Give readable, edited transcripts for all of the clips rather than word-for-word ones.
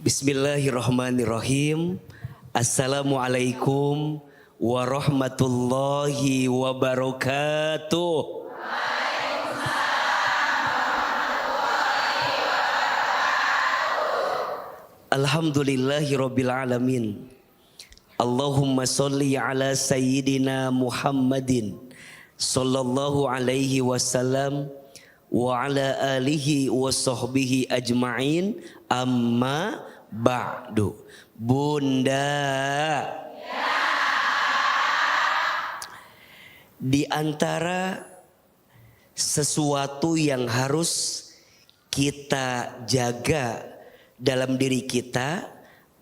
Bismillahirrahmanirrahim. Assalamualaikum warahmatullahi wabarakatuh. Alhamdulillahirabbil alamin. Allahumma sholli ala sayyidina Muhammadin sallallahu alaihi wasallam wa ala alihi wa sahbihi ajma'in, amma ba'du. Bunda, di antara sesuatu yang harus kita jaga dalam diri kita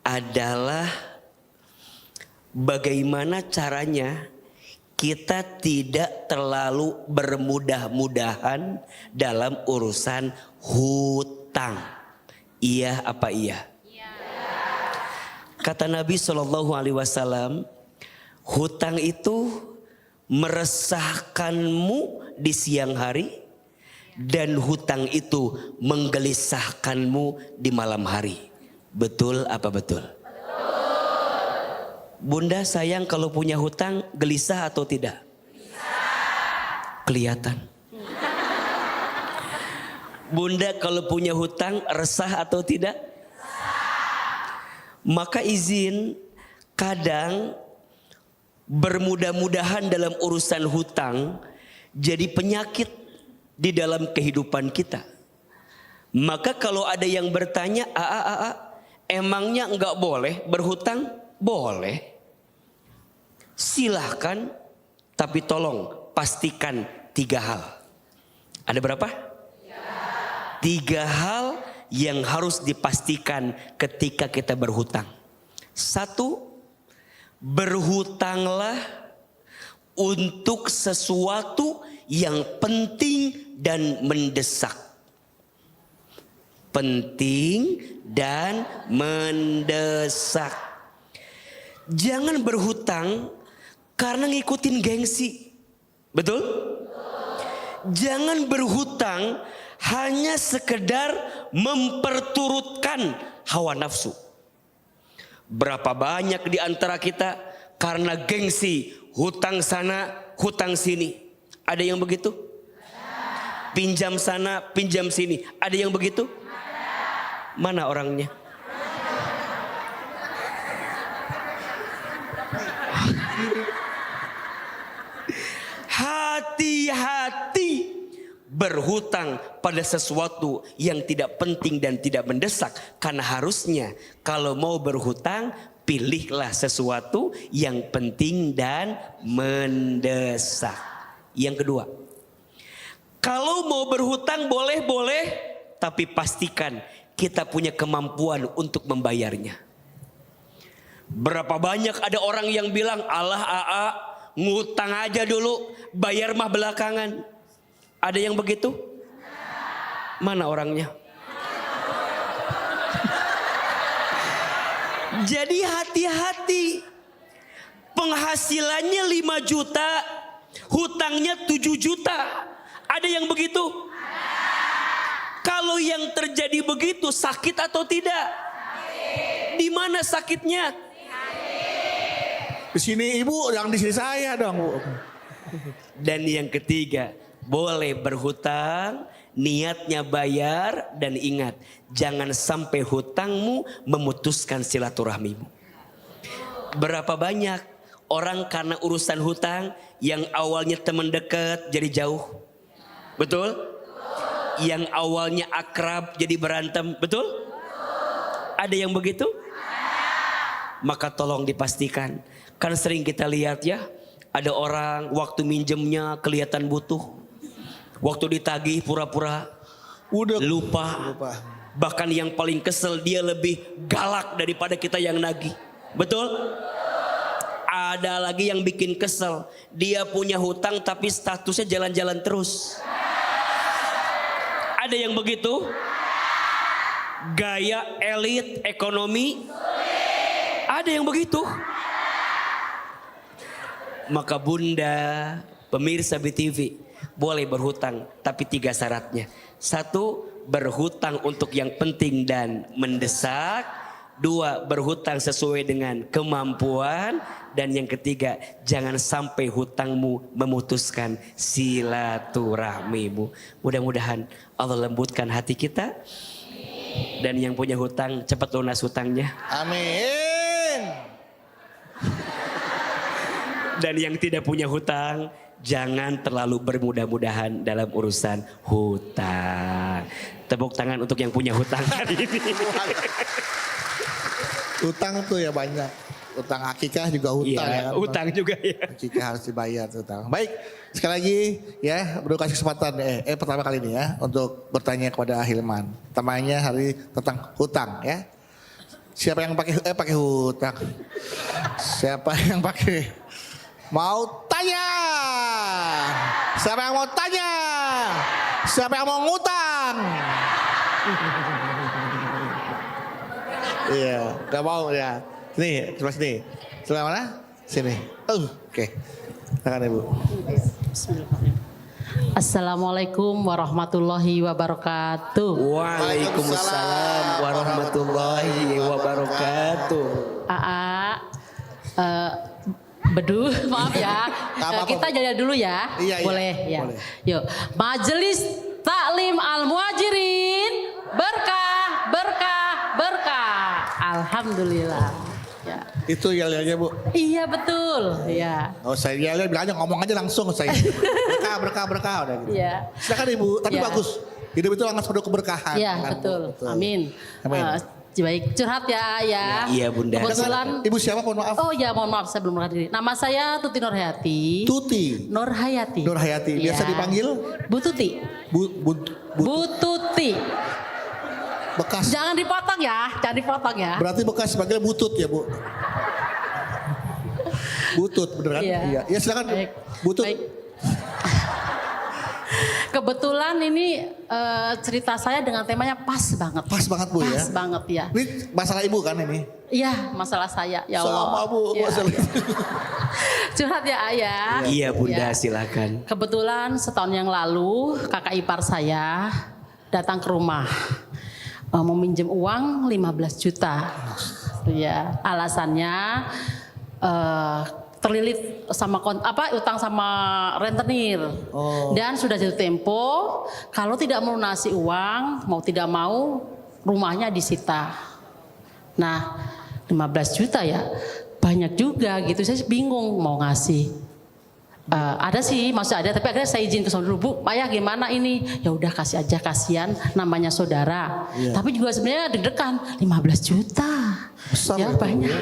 adalah bagaimana caranya kita tidak terlalu bermudah-mudahan dalam urusan hutang. Iya apa iya? Iya. Kata Nabi SAW, hutang itu meresahkanmu di siang hari dan hutang itu menggelisahkanmu di malam hari. Betul apa betul? Bunda sayang kalau punya hutang, gelisah atau tidak? Gelisah. Kelihatan. Bunda kalau punya hutang, resah atau tidak? Resah. Maka izin, kadang bermudah-mudahan dalam urusan hutang jadi penyakit di dalam kehidupan kita. Maka kalau ada yang bertanya, emangnya enggak boleh berhutang? Boleh. Silahkan, tapi tolong pastikan 3 hal. Ada berapa? 3 hal yang harus dipastikan ketika kita berhutang. 1, berhutanglah untuk sesuatu yang penting dan mendesak. Penting dan mendesak. Jangan berhutang karena ngikutin gengsi. Betul? Jangan berhutang hanya sekedar memperturutkan hawa nafsu. Berapa banyak di antara kita karena gengsi hutang sana, hutang sini. Ada yang begitu? Pinjam sana, pinjam sini. Ada yang begitu? Mana orangnya? Hati-hati berhutang pada sesuatu yang tidak penting dan tidak mendesak. Karena harusnya kalau mau berhutang, pilihlah sesuatu yang penting dan mendesak. Yang kedua, kalau mau berhutang boleh-boleh, tapi pastikan kita punya kemampuan untuk membayarnya. Berapa banyak ada orang yang bilang, Allah ngutang aja dulu, bayar mah belakangan. Ada yang begitu? Mana orangnya? Jadi hati-hati. Penghasilannya 5 juta, hutangnya 7 juta. Ada yang begitu? Kalau yang terjadi begitu, sakit atau tidak? Di mana sakitnya? Di sini ibu, yang di sini saya dong, Bu. Dan yang ketiga, boleh berhutang, niatnya bayar, dan ingat, jangan sampai hutangmu memutuskan silaturahmimu. Berapa banyak orang karena urusan hutang yang awalnya teman dekat jadi jauh. Betul? Yang awalnya akrab jadi berantem. Betul? Ada yang begitu? Maka tolong dipastikan. Kan sering kita lihat ya, ada orang waktu minjemnya kelihatan butuh, waktu ditagih pura-pura udah lupa. Bahkan yang paling kesel, dia lebih galak daripada kita yang nagih. Betul? Ada lagi yang bikin kesel, dia punya hutang tapi statusnya jalan-jalan terus. Ada yang begitu? Gaya elit ekonomi. Ada yang begitu? Maka bunda, pemirsa BTV, boleh berhutang, tapi 3 syaratnya. 1, berhutang untuk yang penting dan mendesak. 2, berhutang sesuai dengan kemampuan. Dan yang ketiga, jangan sampai hutangmu memutuskan silaturahmimu. Mudah-mudahan Allah lembutkan hati kita. Dan yang punya hutang cepat lunas hutangnya. Amin. Dan yang tidak punya hutang, jangan terlalu bermudah-mudahan dalam urusan hutang. Tepuk tangan untuk yang punya hutang hari ini. Utang tuh ya banyak. Utang akikah juga hutang ya Iya, kan. utang juga ya. Akikah harus dibayar utang. Baik, sekali lagi ya bro kasih kesempatan pertama kali ini ya untuk bertanya kepada Hilman. Temanya hari tentang hutang ya. Siapa yang pakai hutang? Siapa yang pakai mau tanya? Siapa yang mau tanya? Siapa yang mau ngutang? Iya, gak mau ya. Nih, sebelah sini. Sebelah mana? Sini. Oke. Silakan Ibu. Assalamualaikum warahmatullahi wabarakatuh. Waalaikumsalam warahmatullahi wabarakatuh. Aa, Bedu, maaf ya. apa-apa, Kita Bu. jalan dulu ya. Iya, iya. Boleh ya. Boleh. Yuk, Majelis Taklim Al-Muhajirin berkah, berkah, berkah. Alhamdulillah. Ya. Itu yel-yelnya Bu. Iya betul. Ya. Oh saya yel-yel bilang aja ngomong aja langsung saya. Berkah udah gitu. Iya. Silakan Ibu, tapi Ya. bagus. Hidup itu sangat penuh keberkahan. Iya kan, Bu? betul. Amin. Amin. Baik, curhat ya. Iya, Bunda. Kebetulan. Ibu siapa mohon maaf? Oh ya, mohon maaf saya belum mengenal diri. Nama saya Tuti Nurhayati. Tuti. Nurhayati. Nurhayati. Biasa Ya. dipanggil Bu Tuti. Bu Bu Tuti. bekas. Jangan dipotong ya, jangan dipotong ya. Berarti bekas panggil butut ya Bu. Butut beneran? Iya. Iya. Ya silakan. Baik. Butut. Baik. Kebetulan ini cerita saya dengan temanya pas banget. Pas banget Bu ya. Pas banget ya. Ini masalah Ibu kan ini? Iya, masalah saya. Ya Allah. Sama Bu. Ya. Masalah. Curhat ya Ayah. Iya Bunda, Ya. silakan. Kebetulan setahun yang lalu kakak ipar saya datang ke rumah mau minjem uang 15 juta. Ya, alasannya terlilit sama utang sama rentenir. Dan sudah jatuh tempo kalau tidak melunasi uang mau tidak mau rumahnya disita. Nah, 15 juta ya banyak juga gitu. Saya bingung mau ngasih. Ada sih, masih ada, tapi akhirnya saya izin ke saudara dulu, Bu, Payah gimana ini? Ya udah kasih aja, kasihan namanya saudara. Iya. Tapi juga sebenarnya deg-degan, 15 juta. Besar Ya itu, banyak.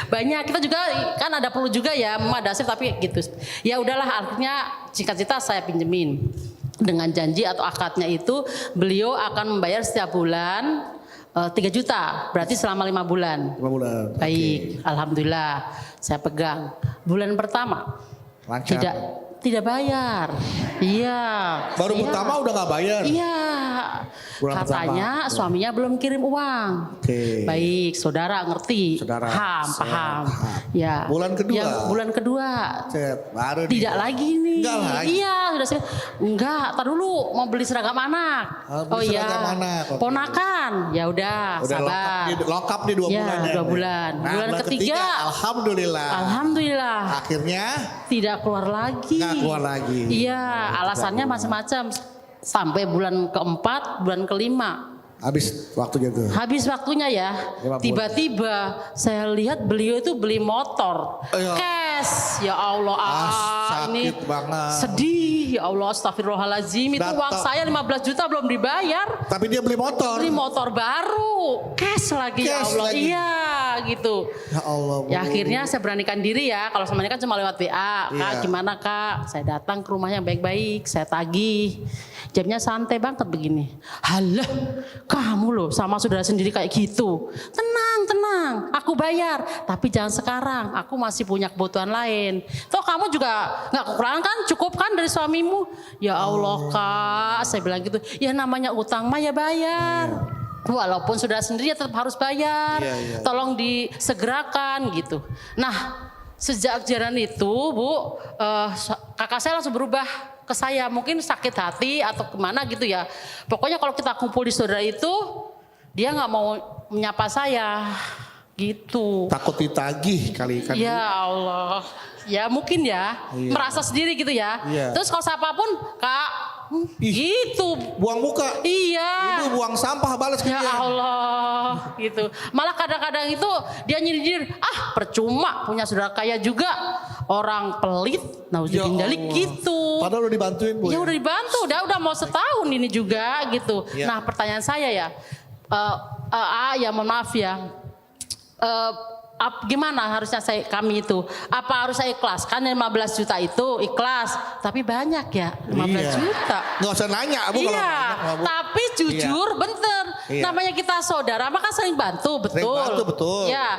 Banyak, kita juga kan ada perlu juga ya, Madasif tapi gitu. Ya udahlah, akhirnya singkat cerita saya pinjemin. Dengan janji atau akadnya itu, beliau akan membayar setiap bulan 3 juta, berarti selama 5 bulan. 5 bulan. Baik, alhamdulillah saya pegang. Bulan pertama Lancar. tidak bayar. Iya. Baru Iya. pertama udah gak bayar. Iya. Bulan Katanya pertama. suaminya belum kirim uang. Oke. Baik, saudara ngerti. Saudara, Paham, siap, paham. paham. Ya. Bulan kedua? Yang bulan kedua. Cet, baru nih. Tidak lagi nih. Enggak lagi. Iya, sudah enggak, tar dulu mau beli seragam anak. Beli seragam anak, oke. Ponakan. Ya udah, Udah sabar. lengkap nih 2 Ya, bulan. 2 bulan. Nah, Bulan ketiga, alhamdulillah. Alhamdulillah. Akhirnya Tidak keluar lagi. nggak keluar lagi. Iya, alasannya macam-macam. Sampai bulan keempat, bulan kelima. Habis waktunya tuh. Habis waktunya ya. 50. Tiba-tiba saya lihat beliau itu beli motor. Iya. Cash. Ya Allah, ini sakit banget. sedih. Ya Allah, astagfirullahaladzim. Itu uang saya 15 juta belum dibayar. Tapi dia beli motor. Beli motor baru. Cash lagi ya Cash Allah. lagi. Iya, gitu. Ya Allah. Bu. Ya akhirnya saya beranikan diri ya. Kalau sama ini kan cuma lewat WA. Kak Iya. gimana Kak? Saya datang ke rumahnya baik-baik. Saya tagih. Jamnya santai banget begini. Halah, kamu loh sama saudara sendiri kayak gitu. Tenang, tenang. Aku bayar. Tapi jangan sekarang. Aku masih punya kebutuhan lain. Toh kamu juga nggak kekurangan kan? Cukup kan dari suamimu? Ya Allah Kak. Saya bilang gitu. Ya namanya utang mah ya bayar. Walaupun saudara sendiri ya tetap harus bayar. Iya, iya. Tolong disegerakan gitu. Nah, sejak kejadian itu, Bu, kakak saya langsung berubah ke saya. Mungkin sakit hati atau kemana gitu ya. Pokoknya kalau kita kumpul di saudara itu, dia nggak mau menyapa saya gitu. Takut ditagih kali kan. Ya Allah, ya mungkin ya, Iya. merasa sendiri gitu ya. Iya. Terus kalau siapapun, Kak, gitu. Buang muka. Iya. Ibu buang sampah balas ke Ya dia. Allah, gitu. Malah kadang-kadang itu dia nyindir, percuma punya saudara kaya juga, orang pelit, Ya nauzubillah Allah. gitu. Padahal udah dibantuin Bu. Ya udah dibantu, udah mau setahun ini juga gitu. Ya. Nah pertanyaan saya ya, ya mohon maaf ya, gimana harusnya kami itu? Apa harus saya ikhlas? Kan 15 juta itu ikhlas, tapi banyak ya 15 Iya. juta. Nggak usah nanya Bu kalau Iya, banyak mah, Bu. tapi jujur bener. Iya. Namanya kita saudara, maka sering bantu, betul. Sering bantu, betul. Ya.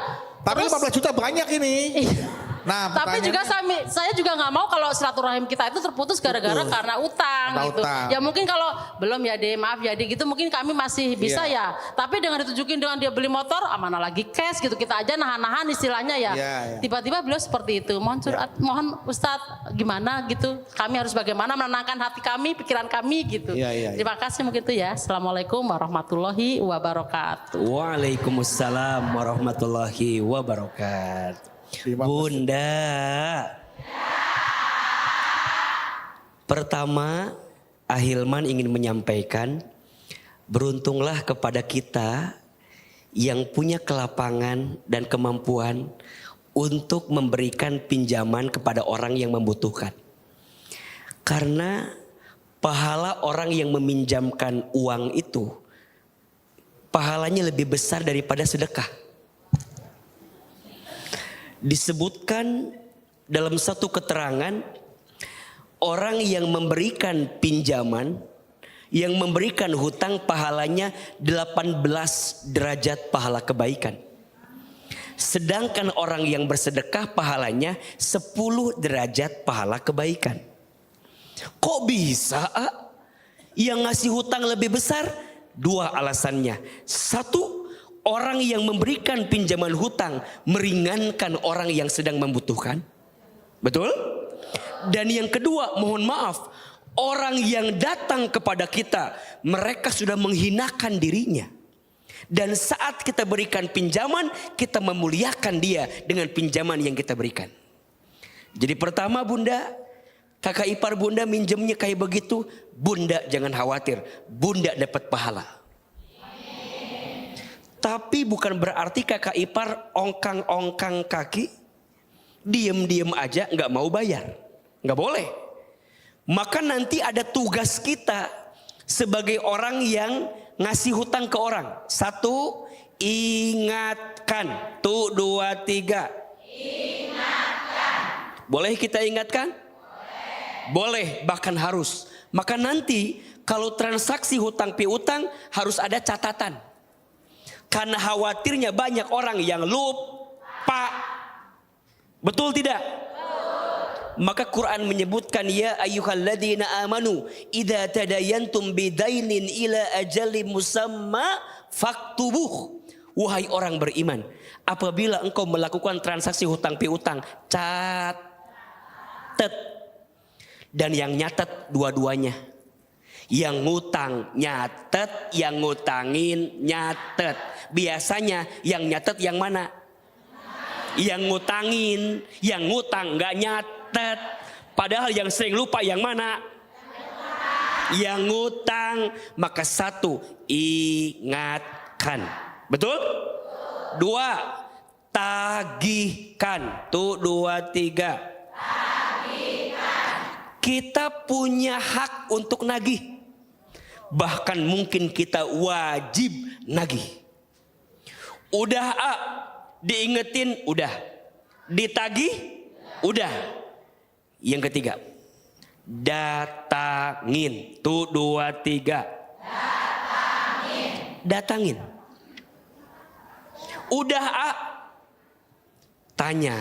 Tapi 15 juta banyak ini. Iya. Nah, Tapi juga pertanyaannya- saya juga nggak mau kalau silaturahim kita itu terputus gara-gara Betul. karena utang Karena gitu. utang. Ya mungkin kalau belum ya deh, maaf ya deh gitu mungkin kami masih bisa Iya. ya. Tapi dengan ditunjukin dengan dia beli motor, mana lagi cash gitu kita aja nahan-nahan istilahnya ya. Iya, iya. Tiba-tiba beliau seperti itu. Mohon curhat, mohon Ustadz gimana gitu. Kami harus bagaimana menenangkan hati kami, pikiran kami gitu. Iya, iya, iya. Terima kasih mungkin itu ya. Assalamualaikum warahmatullahi wabarakatuh. Waalaikumsalam warahmatullahi wabarakatuh. Terima kasih. Bunda. Pertama, Ahilman ingin menyampaikan, beruntunglah kepada kita yang punya kelapangan dan kemampuan untuk memberikan pinjaman kepada orang yang membutuhkan. Karena pahala orang yang meminjamkan uang itu, pahalanya lebih besar daripada sedekah. Disebutkan dalam satu keterangan, orang yang memberikan pinjaman, yang memberikan hutang pahalanya 18 derajat pahala kebaikan. Sedangkan orang yang bersedekah pahalanya 10 derajat pahala kebaikan. Kok bisa? Yang ngasih hutang lebih besar? Dua alasannya. Satu, orang yang memberikan pinjaman hutang meringankan orang yang sedang membutuhkan. Betul? Dan yang kedua, mohon maaf, orang yang datang kepada kita, mereka sudah menghinakan dirinya. Dan saat kita berikan pinjaman, kita memuliakan dia dengan pinjaman yang kita berikan. Jadi pertama Bunda, kakak ipar Bunda minjemnya kayak begitu, Bunda jangan khawatir, Bunda dapat pahala. Tapi bukan berarti kakak ipar ongkang-ongkang kaki, diem-diem aja nggak mau bayar. Nggak boleh. Maka nanti ada tugas kita sebagai orang yang ngasih hutang ke orang. Satu, ingatkan. Tuh, dua, tiga. Ingatkan. Boleh kita ingatkan? Boleh, bahkan harus. Maka nanti kalau transaksi hutang piutang harus ada catatan. Karena khawatirnya banyak orang yang lupa. Betul tidak? Maka Quran menyebutkan, ya ayyuhalladzina amanu idza tadayantum bidainin ila ajalin musamma faktubuh. Wahai orang beriman, apabila engkau melakukan transaksi hutang piutang, catat. Dan yang nyatet dua-duanya. Yang ngutang nyatet, yang ngutangin nyatet. Biasanya yang nyatet yang mana? Yang ngutangin, yang ngutang nggak nyatet. Padahal yang sering lupa yang mana? Yang ngutang. Maka satu, ingatkan. Betul? Dua, tagihkan. Tuh, dua, tiga. Kita punya hak untuk nagih. Bahkan mungkin kita wajib nagih. Udah diingetin, udah. Ditagih, udah. Yang ketiga, datangin. Tuh, dua, tiga. Datangin. Udah tanya.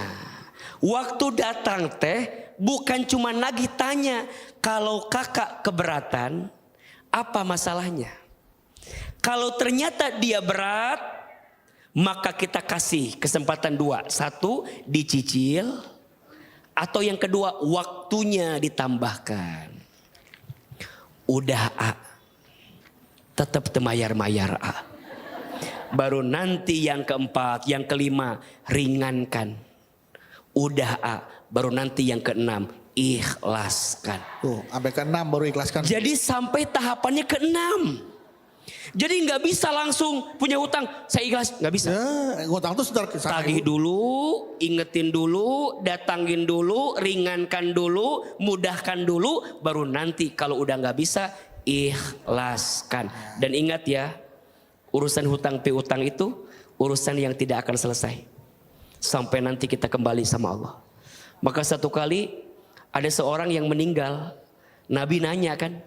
Waktu datang teh bukan cuma nagih, tanya. Kalau kakak keberatan, apa masalahnya? Kalau ternyata dia berat, maka kita kasih kesempatan dua. Satu, dicicil. Atau yang kedua, waktunya ditambahkan. Udah tetap temayar-mayar Baru nanti yang keempat, yang kelima, ringankan. Udah A, baru nanti yang keenam, ikhlaskan. Tuh, sampai ke 6 baru ikhlaskan. Jadi sampai tahapannya ke-6. Jadi nggak bisa langsung punya hutang, saya ikhlas, nggak bisa. Ya, ngutang tuh sebentar Tagih dulu, ingetin dulu, datangin dulu, ringankan dulu, mudahkan dulu, baru nanti kalau udah nggak bisa, ikhlaskan. Dan ingat ya, urusan hutang piutang itu urusan yang tidak akan selesai sampai nanti kita kembali sama Allah. Maka satu kali ada seorang yang meninggal, Nabi nanya kan,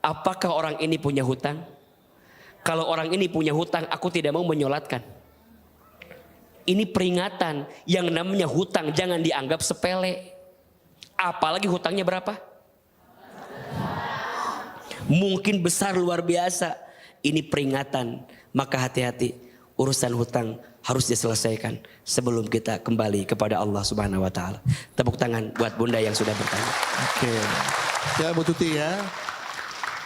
apakah orang ini punya hutang? Kalau orang ini punya hutang, aku tidak mau menyolatkan. Ini peringatan, yang namanya hutang jangan dianggap sepele. Apalagi hutangnya berapa? Mungkin besar luar biasa. Ini peringatan, maka hati-hati, urusan hutang harus diselesaikan sebelum kita kembali kepada Allah Subhanahu wa taala. Tepuk tangan buat Bunda yang sudah bertanya. Oke. Ya Bu Tuti ya.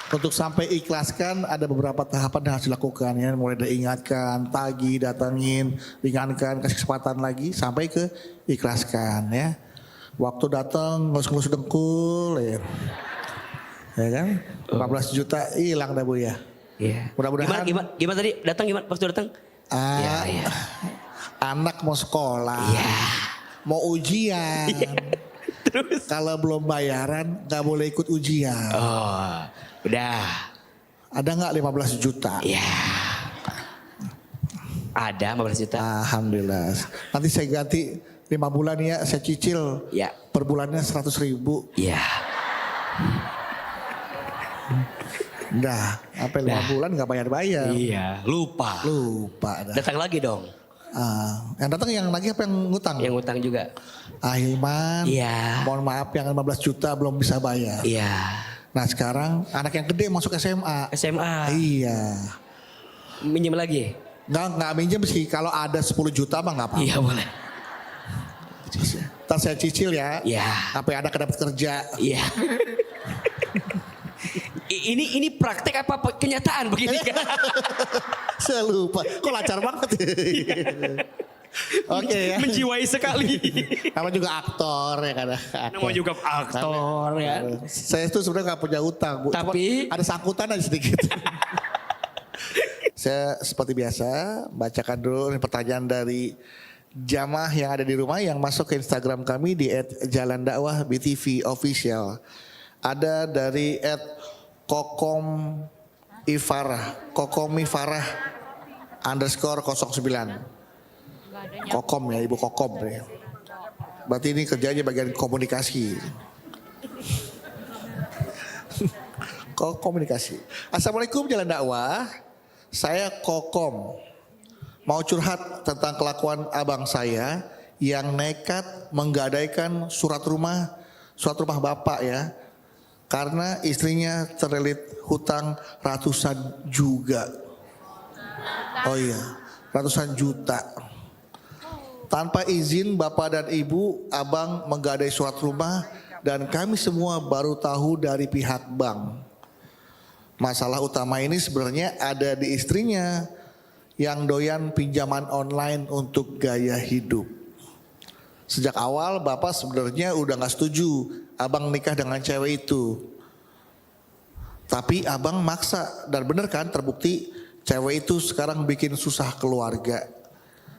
Untuk sampai ikhlaskan ada beberapa tahapan yang harus dilakukan ya. Mulai dari ingatkan, tagih, datangin, ringankan, kasih kesempatan lagi sampai ke ikhlaskan ya. Waktu datang ngelus-ngelus dengkul ya. Ya kan? 15 juta hilang dah Bu ya. Iya. Mudah-mudahan. Gimana tadi? Datang gimana? Pas datang? Ya. Anak mau sekolah. Iya. Mau ujian. Terus? Kalau belum bayaran nggak boleh ikut ujian. Oh, udah. Ada nggak 15 juta? Iya. Ada 15 juta. Alhamdulillah. Nanti saya ganti 5 bulan ya, saya cicil. Ya. Per bulannya 100.000. Iya. Dah, sampai 5 bulan nggak bayar-bayar. Iya, lupa. Dah. Datang lagi dong. Yang datang yang lagi apa yang ngutang? Yang utang juga. Hilman. Iya. Mohon maaf yang 15 juta belum bisa bayar. Iya. Nah sekarang anak yang gede masuk SMA. SMA. Iya. Minjem lagi? Nggak minjem sih. Kalau ada 10 juta mah nggak apa-apa. Iya boleh. Ntar saya cicil ya. Iya. Sampai anak dapat kerja. Iya. Ini praktek apa kenyataan begini kan? Saya lupa. Kok lancar banget. Oke ya. Menjiwai sekali. Nama juga aktor ya kan. Nama juga aktor ya. Saya tuh sebenarnya nggak punya utang, Bu. Tapi cuma ada sangkutan aja sedikit. Saya seperti biasa bacakan dulu pertanyaan dari jamaah yang ada di rumah yang masuk ke Instagram kami di @jalandakwah_btv_official. Ada dari @kokomifarah _09. Kokom ya, Ibu Kokom ya. Berarti ini kerjanya bagian komunikasi. Komunikasi. Assalamualaikum Jalan Dakwah. Saya Kokom. Mau curhat tentang kelakuan abang saya yang nekat menggadaikan surat rumah bapak ya. Karena istrinya terlilit hutang ratusan juga. Oh iya, ratusan juta. Tanpa izin bapak dan ibu, abang menggadai surat rumah dan kami semua baru tahu dari pihak bank. Masalah utama ini sebenarnya ada di istrinya yang doyan pinjaman online untuk gaya hidup. Sejak awal bapak sebenarnya udah gak setuju abang nikah dengan cewek itu. Tapi abang maksa dan bener kan terbukti cewek itu sekarang bikin susah keluarga.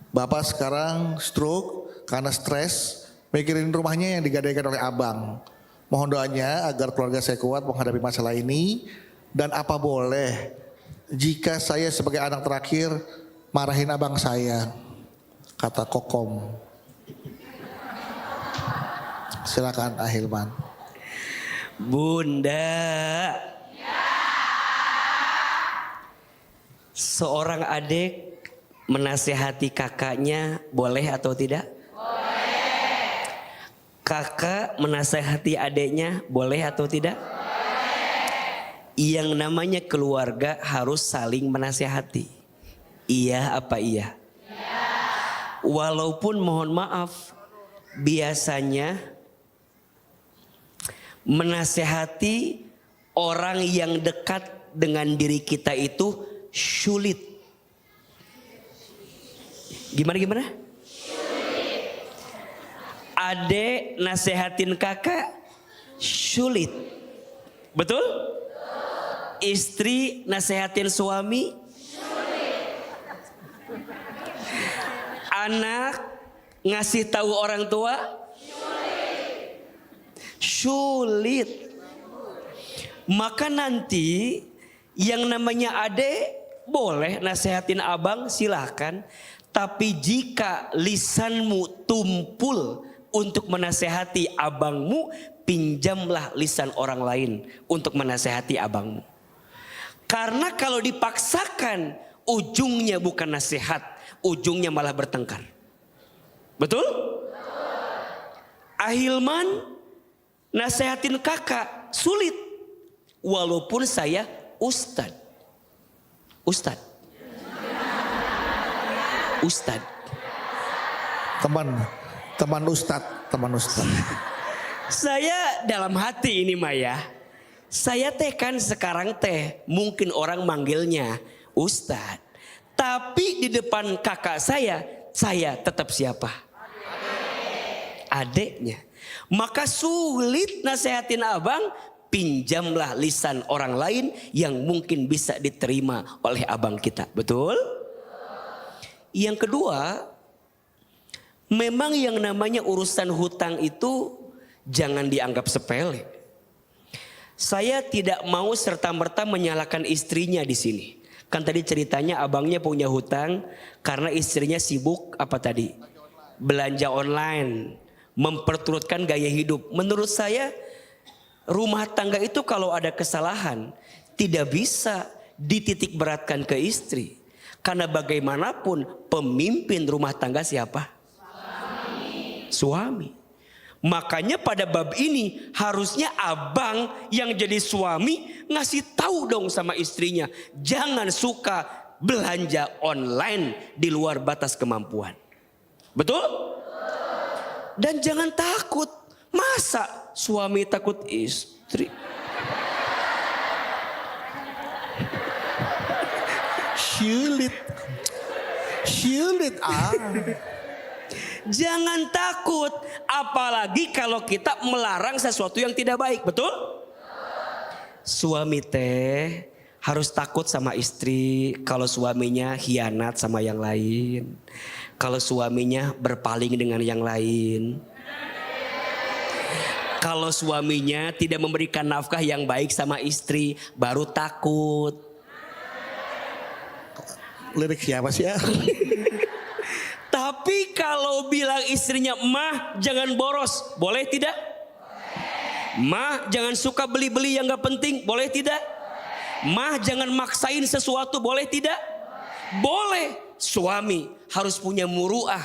Bapak sekarang stroke karena stres mikirin rumahnya yang digadaikan oleh abang. Mohon doanya agar keluarga saya kuat menghadapi masalah ini. Dan apa boleh jika saya sebagai anak terakhir marahin abang saya, kata Kokom. Silakan Ahilman. Bunda. Seorang adik menasehati kakaknya boleh atau tidak? Boleh. Kakak menasehati adiknya boleh atau tidak? Boleh. Yang namanya keluarga harus saling menasehati. Iya apa iya? Iya. Walaupun mohon maaf, biasanya menasehati orang yang dekat dengan diri kita itu sulit. Gimana? Adek nasehatin kakak sulit. Betul? Istri nasehatin suami anak ngasih tahu orang tua sulit. Maka nanti yang namanya adek boleh nasehatin abang, silahkan. Tapi jika lisanmu tumpul untuk menasehati abangmu, pinjamlah lisan orang lain untuk menasehati abangmu. Karena kalau dipaksakan, ujungnya bukan nasihat, ujungnya malah bertengkar. Betul? Ahilman nasehatin kakak sulit. Walaupun saya ustad. Teman ustad. Saya dalam hati ini Maya. Saya teh kan sekarang teh mungkin orang manggilnya ustad. Tapi di depan kakak saya tetap siapa? Adeknya. Maka sulit nasehatin abang, pinjamlah lisan orang lain yang mungkin bisa diterima oleh abang kita. Betul? Yang kedua, memang yang namanya urusan hutang itu jangan dianggap sepele. Saya tidak mau serta-merta menyalahkan istrinya di sini. Kan tadi ceritanya abangnya punya hutang karena istrinya sibuk apa tadi? Belanja online, memperturutkan gaya hidup. Menurut saya rumah tangga itu kalau ada kesalahan tidak bisa dititik beratkan ke istri. Karena bagaimanapun pemimpin rumah tangga siapa? Suami. Makanya pada bab ini harusnya abang yang jadi suami ngasih tahu dong sama istrinya. Jangan suka belanja online di luar batas kemampuan. Betul? Dan jangan takut. Masa suami takut istri? Sulit. Jangan takut, apalagi kalau kita melarang sesuatu yang tidak baik, betul? Suami teh harus takut sama istri kalau suaminya khianat sama yang lain, kalau suaminya berpaling dengan yang lain, kalau suaminya tidak memberikan nafkah yang baik sama istri, baru takut. Lirik siapa sih ya? Tapi kalau bilang istrinya, mah jangan boros, boleh tidak? Mah jangan suka beli-beli yang gak penting, boleh tidak? Mah jangan maksain sesuatu, boleh tidak? Boleh. Suami harus punya muruah,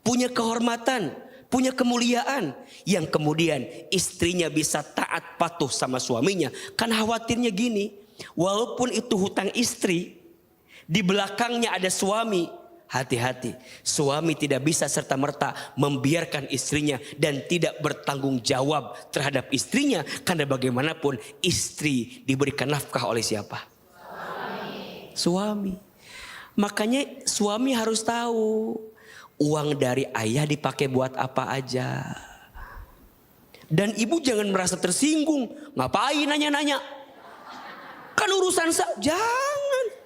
punya kehormatan, punya kemuliaan. Yang kemudian istrinya bisa taat patuh sama suaminya. Kan khawatirnya gini, walaupun itu hutang istri, di belakangnya ada suami. Hati-hati, suami tidak bisa serta-merta membiarkan istrinya dan tidak bertanggung jawab terhadap istrinya. Karena bagaimanapun istri diberikan nafkah oleh siapa? Suami. Makanya suami harus tahu uang dari ayah dipakai buat apa aja. Dan ibu jangan merasa tersinggung. Ngapain nanya-nanya? Kan urusan jangan.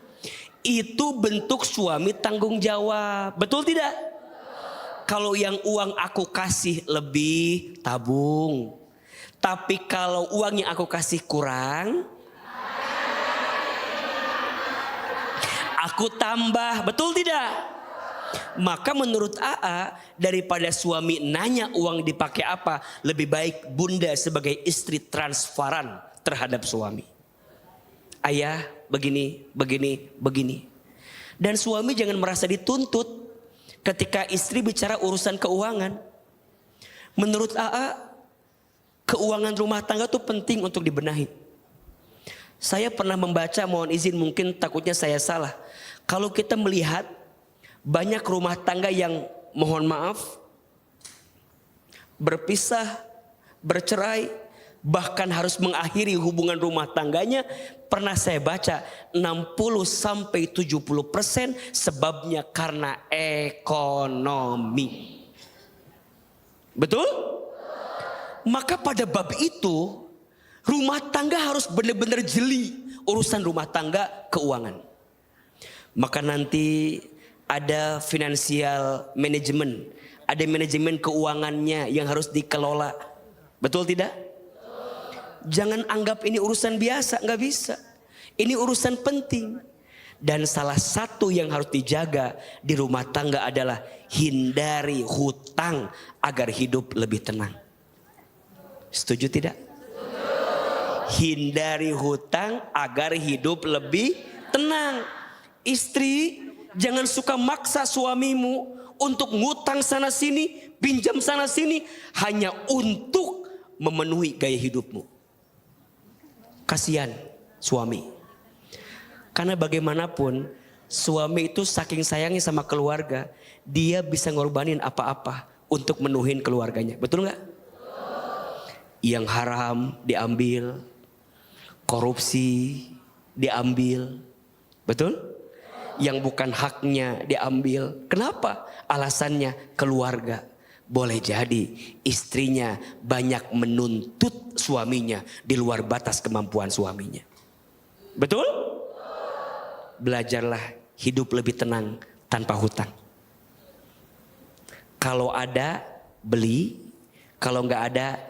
Itu bentuk suami tanggung jawab. Betul tidak? Kalau yang uang aku kasih lebih, tabung. Tapi kalau uang yang aku kasih kurang, aku tambah. Betul tidak? Maka menurut AA, daripada suami nanya uang dipakai apa, lebih baik bunda sebagai istri transparan terhadap suami. Ayah begini. Dan suami jangan merasa dituntut ketika istri bicara urusan keuangan. Menurut AA, keuangan rumah tangga itu penting untuk dibenahi. Saya pernah membaca, mohon izin mungkin takutnya saya salah. Kalau kita melihat banyak rumah tangga yang mohon maaf berpisah, bercerai, bahkan harus mengakhiri hubungan rumah tangganya, pernah saya baca 60-70% sebabnya karena ekonomi. Betul? Maka pada bab itu rumah tangga harus benar-benar jeli urusan rumah tangga keuangan. Maka nanti ada financial management, ada manajemen keuangannya yang harus dikelola. Betul tidak? Jangan anggap ini urusan biasa, nggak bisa. Ini urusan penting. Dan salah satu yang harus dijaga di rumah tangga adalah hindari hutang agar hidup lebih tenang. Setuju tidak? Hindari hutang agar hidup lebih tenang. Istri, jangan suka maksa suamimu untuk ngutang sana sini, pinjam sana sini hanya untuk memenuhi gaya hidupmu. Kasihan suami. Karena bagaimanapun suami itu saking sayangnya sama keluarga, dia bisa ngorbanin apa-apa untuk menuhin keluarganya. Betul nggak? Yang haram diambil, korupsi diambil, betul? Yang bukan haknya diambil. Kenapa? Alasannya keluarga. Boleh jadi istrinya banyak menuntut suaminya di luar batas kemampuan suaminya. Betul? Belajarlah hidup lebih tenang tanpa hutang. Kalau ada, beli. Kalau nggak ada,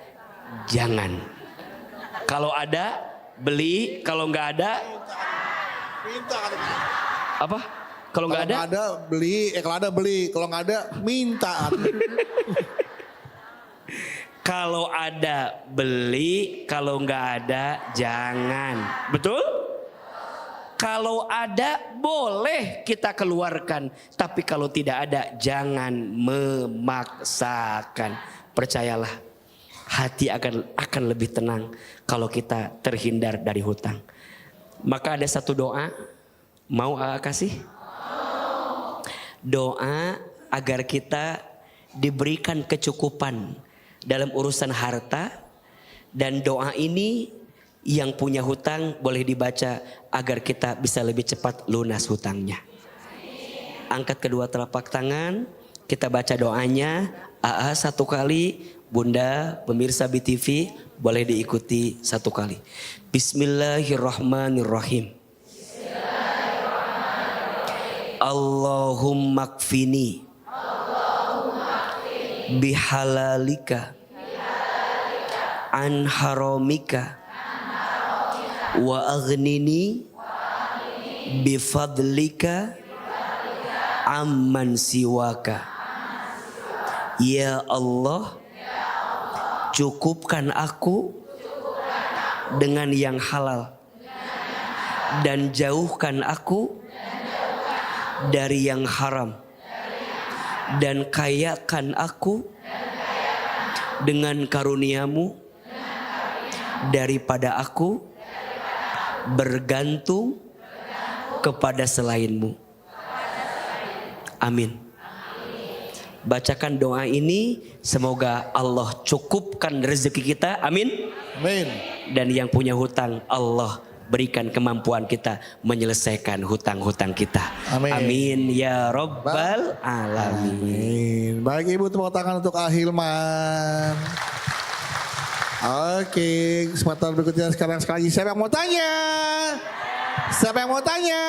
jangan. Kalau ada, beli. Kalau nggak ada, Minta. apa? Kalau nggak ada, beli. Kalau ada beli. Kalau nggak ada, minta. kalau ada beli, kalau nggak ada jangan. Betul? Kalau ada boleh kita keluarkan, tapi kalau tidak ada jangan memaksakan. Percayalah, hati akan lebih tenang kalau kita terhindar dari hutang. Maka ada satu doa, mau kasih? Doa agar kita diberikan kecukupan dalam urusan harta, dan doa ini yang punya hutang boleh dibaca agar kita bisa lebih cepat lunas hutangnya. Angkat kedua telapak tangan, kita baca doanya. AA satu kali, Bunda, pemirsa BTV boleh diikuti satu kali. Bismillahirrahmanirrahim. Allahumma kfini bihalalika an haramika wa aghnini bifadlika amman siwaka. Ya Allah, cukupkan aku dengan yang halal dan jauhkan aku dari yang haram, dan kayakan aku dengan karuniamu daripada aku bergantung kepada selainmu. Amin. Bacakan doa ini, semoga Allah cukupkan rezeki kita. Amin. Amin. Dan yang punya hutang, Allah berikan kemampuan kita menyelesaikan hutang-hutang kita. Amin. Amin ya Rabbal Alamin. Amin. Baik Ibu, tepuk tangan untuk Ahilman. Oke, kesempatan berikutnya sekarang sekali lagi. Siapa yang mau tanya? Siapa yang mau tanya?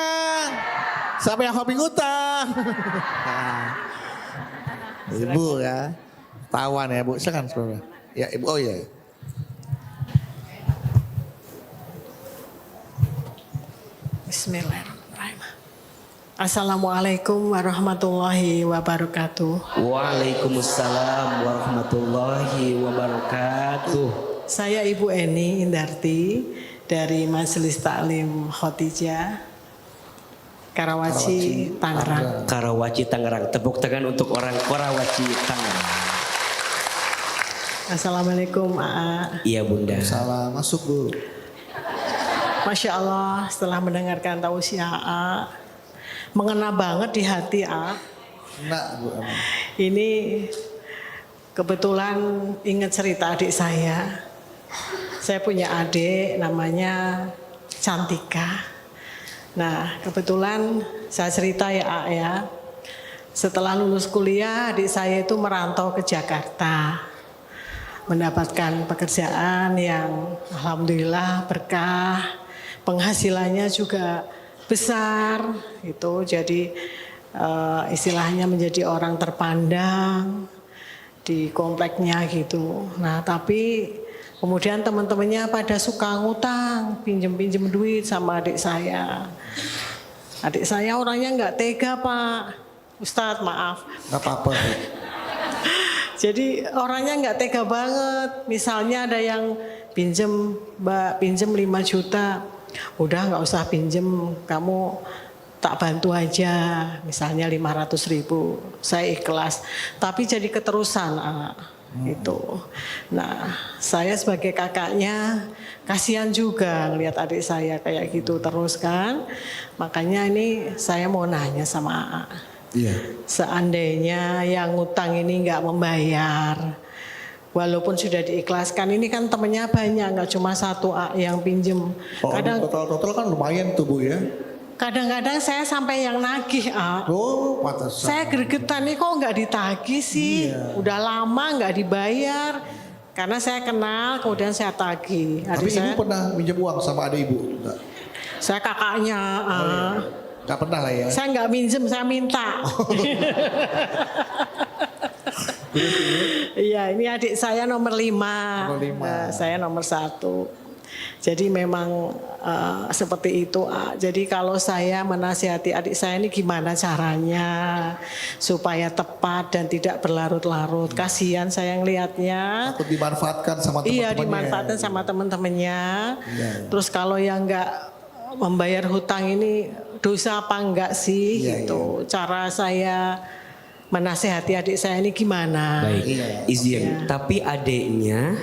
Siapa yang hobi ngutang? Ibu ya, tawan ya Bu. Silakan sebenarnya. Ya Ibu, oh ya. Bismillahirrahmanirrahim. Assalamualaikum warahmatullahi wabarakatuh. Waalaikumsalam warahmatullahi wabarakatuh. Saya Ibu Eni Indarti dari Majelis Taklim Khotijah, Karawaci, Tangerang. Karawaci Tangerang. Tepuk tangan untuk orang Karawaci Tangerang. Assalamualaikum AA. Iya Bunda. Salam, masuk Bu. Masya Allah, setelah mendengarkan tausiah AA, mengena banget di hati AA. Nah Bu. Ini kebetulan ingat cerita adik saya. Saya punya adik namanya Cantika. Nah, kebetulan saya cerita ya, A, ya. Setelah lulus kuliah, adik saya itu merantau ke Jakarta. Mendapatkan pekerjaan yang alhamdulillah berkah. Penghasilannya juga besar gitu. Jadi istilahnya menjadi orang terpandang di kompleknya gitu. Nah, tapi kemudian teman-temannya pada suka ngutang, pinjem-pinjem duit sama adik saya. Adik saya orangnya nggak tega, Pak. Ustadz, maaf. Nggak apa-apa. Jadi orangnya nggak tega banget. Misalnya ada yang pinjem, Mbak, pinjem 5 juta. Udah nggak usah pinjem, kamu tak bantu aja. Misalnya 500.000, saya ikhlas. Tapi jadi keterusan, itu. Nah, saya sebagai kakaknya kasihan juga ngelihat adik saya kayak gitu terus kan. Makanya ini saya mau nanya sama AA. Iya. Seandainya yang ngutang ini nggak membayar, walaupun sudah diikhlaskan, ini kan temennya banyak, nggak cuma satu A yang pinjem. Oh, total kan lumayan tuh Bu ya. Kadang-kadang saya sampai yang nagih, A. Oh, pantesan. Saya gregetan nih kok nggak ditagih sih. Iya. Udah lama nggak dibayar. Karena saya kenal, kemudian saya tagih. Tapi Adik saya, Ibu pernah minjem uang sama adik Ibu? Enggak. saya kakaknya. Enggak pernah lah ya. Saya nggak minjem, saya minta. Iya, ini adik saya nomor 5. Nomor 5. Saya nomor 1. Jadi memang seperti itu. Jadi kalau saya menasihati adik saya ini gimana caranya supaya tepat dan tidak berlarut-larut. Kasihan saya ngelihatnya. Takut dimanfaatkan sama teman-temannya. Iya, dimanfaatkan sama teman-temannya. Iya. Terus kalau yang nggak membayar hutang ini dosa apa enggak sih? Iya, Gitu. Cara saya menasehati adik saya ini gimana? Baik, Iya. izin. Tapi adiknya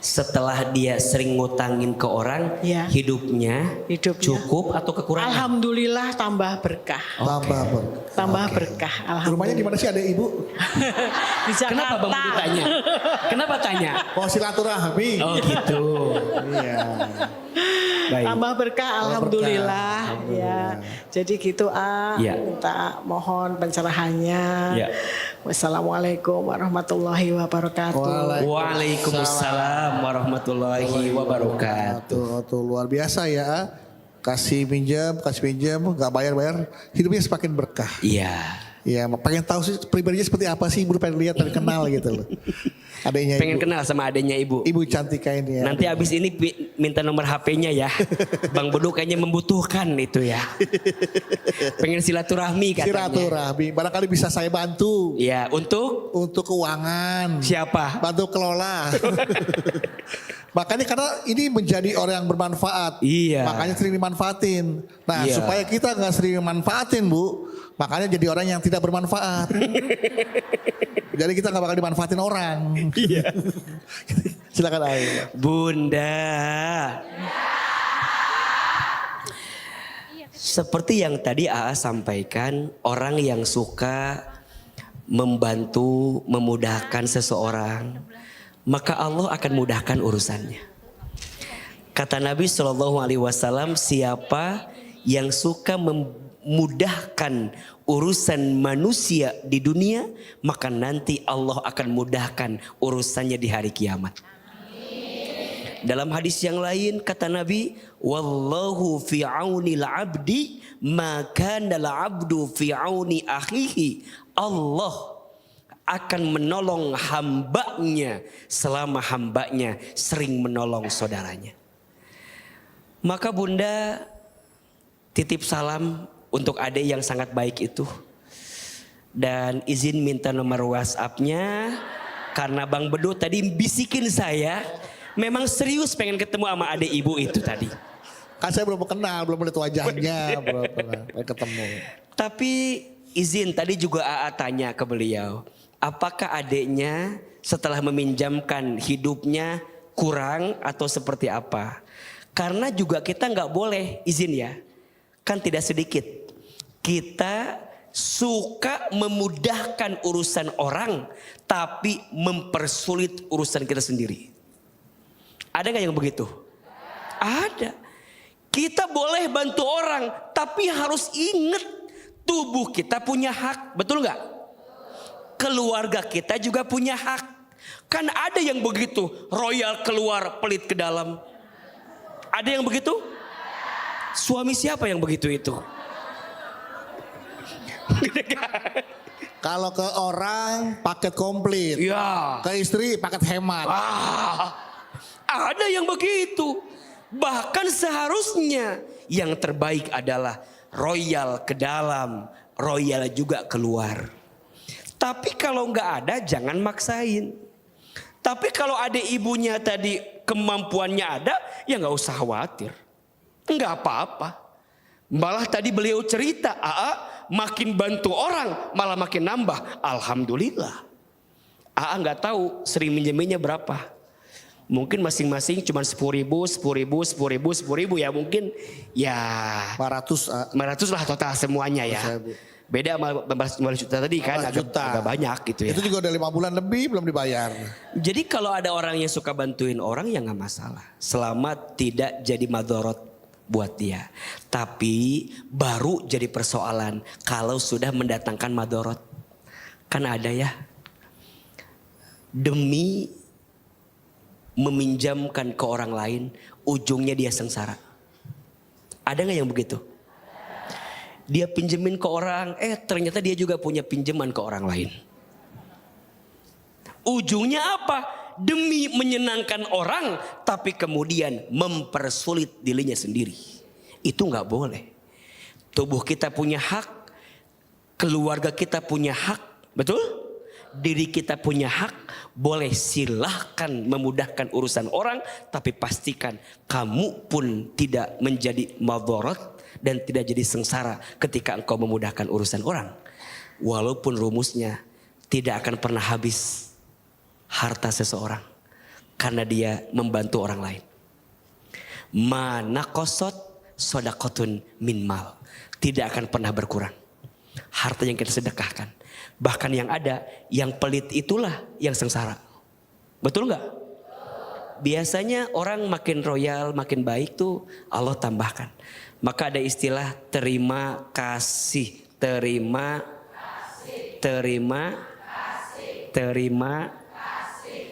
setelah dia sering ngutangin ke orang, Iya. hidupnya cukup atau kekurangan? Alhamdulillah tambah berkah. Tambah Bang. Tambah berkah. Rumahnya di mana sih adik Ibu? Di Jakarta. Kenapa Bang Budi tanya? Kenapa tanya? Oh, silaturahmi. Oh gitu. Iya. Baik. Tambah berkah, alhamdulillah. Ya, jadi gitu Ya. minta mohon pencerahannya. Ya. Wassalamualaikum warahmatullahi wabarakatuh. Waalaikumsalam warahmatullahi wabarakatuh. Tuh luar biasa ya. Kasih pinjam, nggak bayar, hidupnya semakin berkah. Iya. Iya, pengen tahu sih pribadinya seperti apa sih, Ibu pengen lihat dan kenal gitu loh. Adanya Pengen Ibu. kenal sama adanya Ibu. Ibu Cantika ini ya. Nanti abis ini minta nomor HP-nya ya. Bang Bedu kayaknya membutuhkan itu ya. Pengen silaturahmi katanya. Silaturahmi, barangkali bisa saya bantu. Ya, untuk Keuangan. siapa? Bantu kelola. Makanya karena ini menjadi orang yang bermanfaat. Iya. Makanya sering dimanfaatin. Nah, Iya. supaya kita nggak sering manfaatin, Bu. Makanya jadi orang yang tidak bermanfaat. Jadi kita nggak bakal dimanfaatin orang. Iya. Silakan Ayah. Bunda. Seperti yang tadi AA sampaikan, orang yang suka membantu, memudahkan seseorang, maka Allah akan mudahkan urusannya. Kata Nabi SAW, siapa yang suka memudahkan urusan manusia di dunia, maka nanti Allah akan mudahkan urusannya di hari kiamat. Dalam hadis yang lain kata Nabi, wallahu fi aunil abdi maka al abdu fi auni akhihi. Allah akan menolong hambanya selama hambanya sering menolong saudaranya. Maka Bunda titip salam untuk adik yang sangat baik itu. Dan izin minta nomor WhatsApp-nya karena Bang Bedu tadi bisikin saya memang serius pengen ketemu sama adik ibu itu tadi. Kan saya belum kenal, belum lihat wajahnya, belum pernah ketemu. Tapi izin tadi juga AA tanya ke beliau, apakah adiknya setelah meminjamkan hidupnya kurang atau seperti apa? Karena juga kita nggak boleh izin ya, kan tidak sedikit kita suka memudahkan urusan orang tapi mempersulit urusan kita sendiri. Ada nggak yang begitu? Ada. Kita boleh bantu orang, tapi harus ingat tubuh kita punya hak, betul nggak? Keluarga kita juga punya hak. Kan ada yang begitu, royal keluar, pelit ke dalam. Ada yang begitu? Suami siapa yang begitu itu? Kalau ke orang paket komplit, Ya. ke istri paket hemat. Ada yang begitu. Bahkan seharusnya yang terbaik adalah royal ke dalam, royal juga keluar. Tapi kalau nggak ada jangan maksain. Tapi kalau ada ibunya tadi kemampuannya ada, ya nggak usah khawatir. Nggak apa-apa. Malah tadi beliau cerita, makin bantu orang malah makin nambah. Alhamdulillah. Nggak tahu sering minjeminnya berapa. Mungkin masing-masing cuma 10.000 ya mungkin ya 500 lah total semuanya ya. Beda sama 15 juta tadi kan agak banyak gitu ya. Itu juga udah 5 bulan lebih belum dibayar. Jadi kalau ada orang yang suka bantuin orang ya nggak masalah. Selama tidak jadi madorot buat dia. Tapi baru jadi persoalan kalau sudah mendatangkan madorot. Kan ada ya. Demi meminjamkan ke orang lain, ujungnya dia sengsara. Ada nggak yang begitu? Dia pinjemin ke orang, ternyata dia juga punya pinjaman ke orang lain. Ujungnya apa? Demi menyenangkan orang, tapi kemudian mempersulit dirinya sendiri. Itu nggak boleh. Tubuh kita punya hak, keluarga kita punya hak, betul? Diri kita punya hak, boleh silahkan memudahkan urusan orang, tapi pastikan kamu pun tidak menjadi madharat dan tidak jadi sengsara ketika engkau memudahkan urusan orang. Walaupun rumusnya tidak akan pernah habis harta seseorang karena dia membantu orang lain. Mana kosot sodakotun min mal, tidak akan pernah berkurang harta yang kita sedekahkan. Bahkan yang ada, yang pelit itulah yang sengsara. Betul nggak? Biasanya orang makin royal, makin baik tuh Allah tambahkan. Maka ada istilah terima kasih. Terima kasih.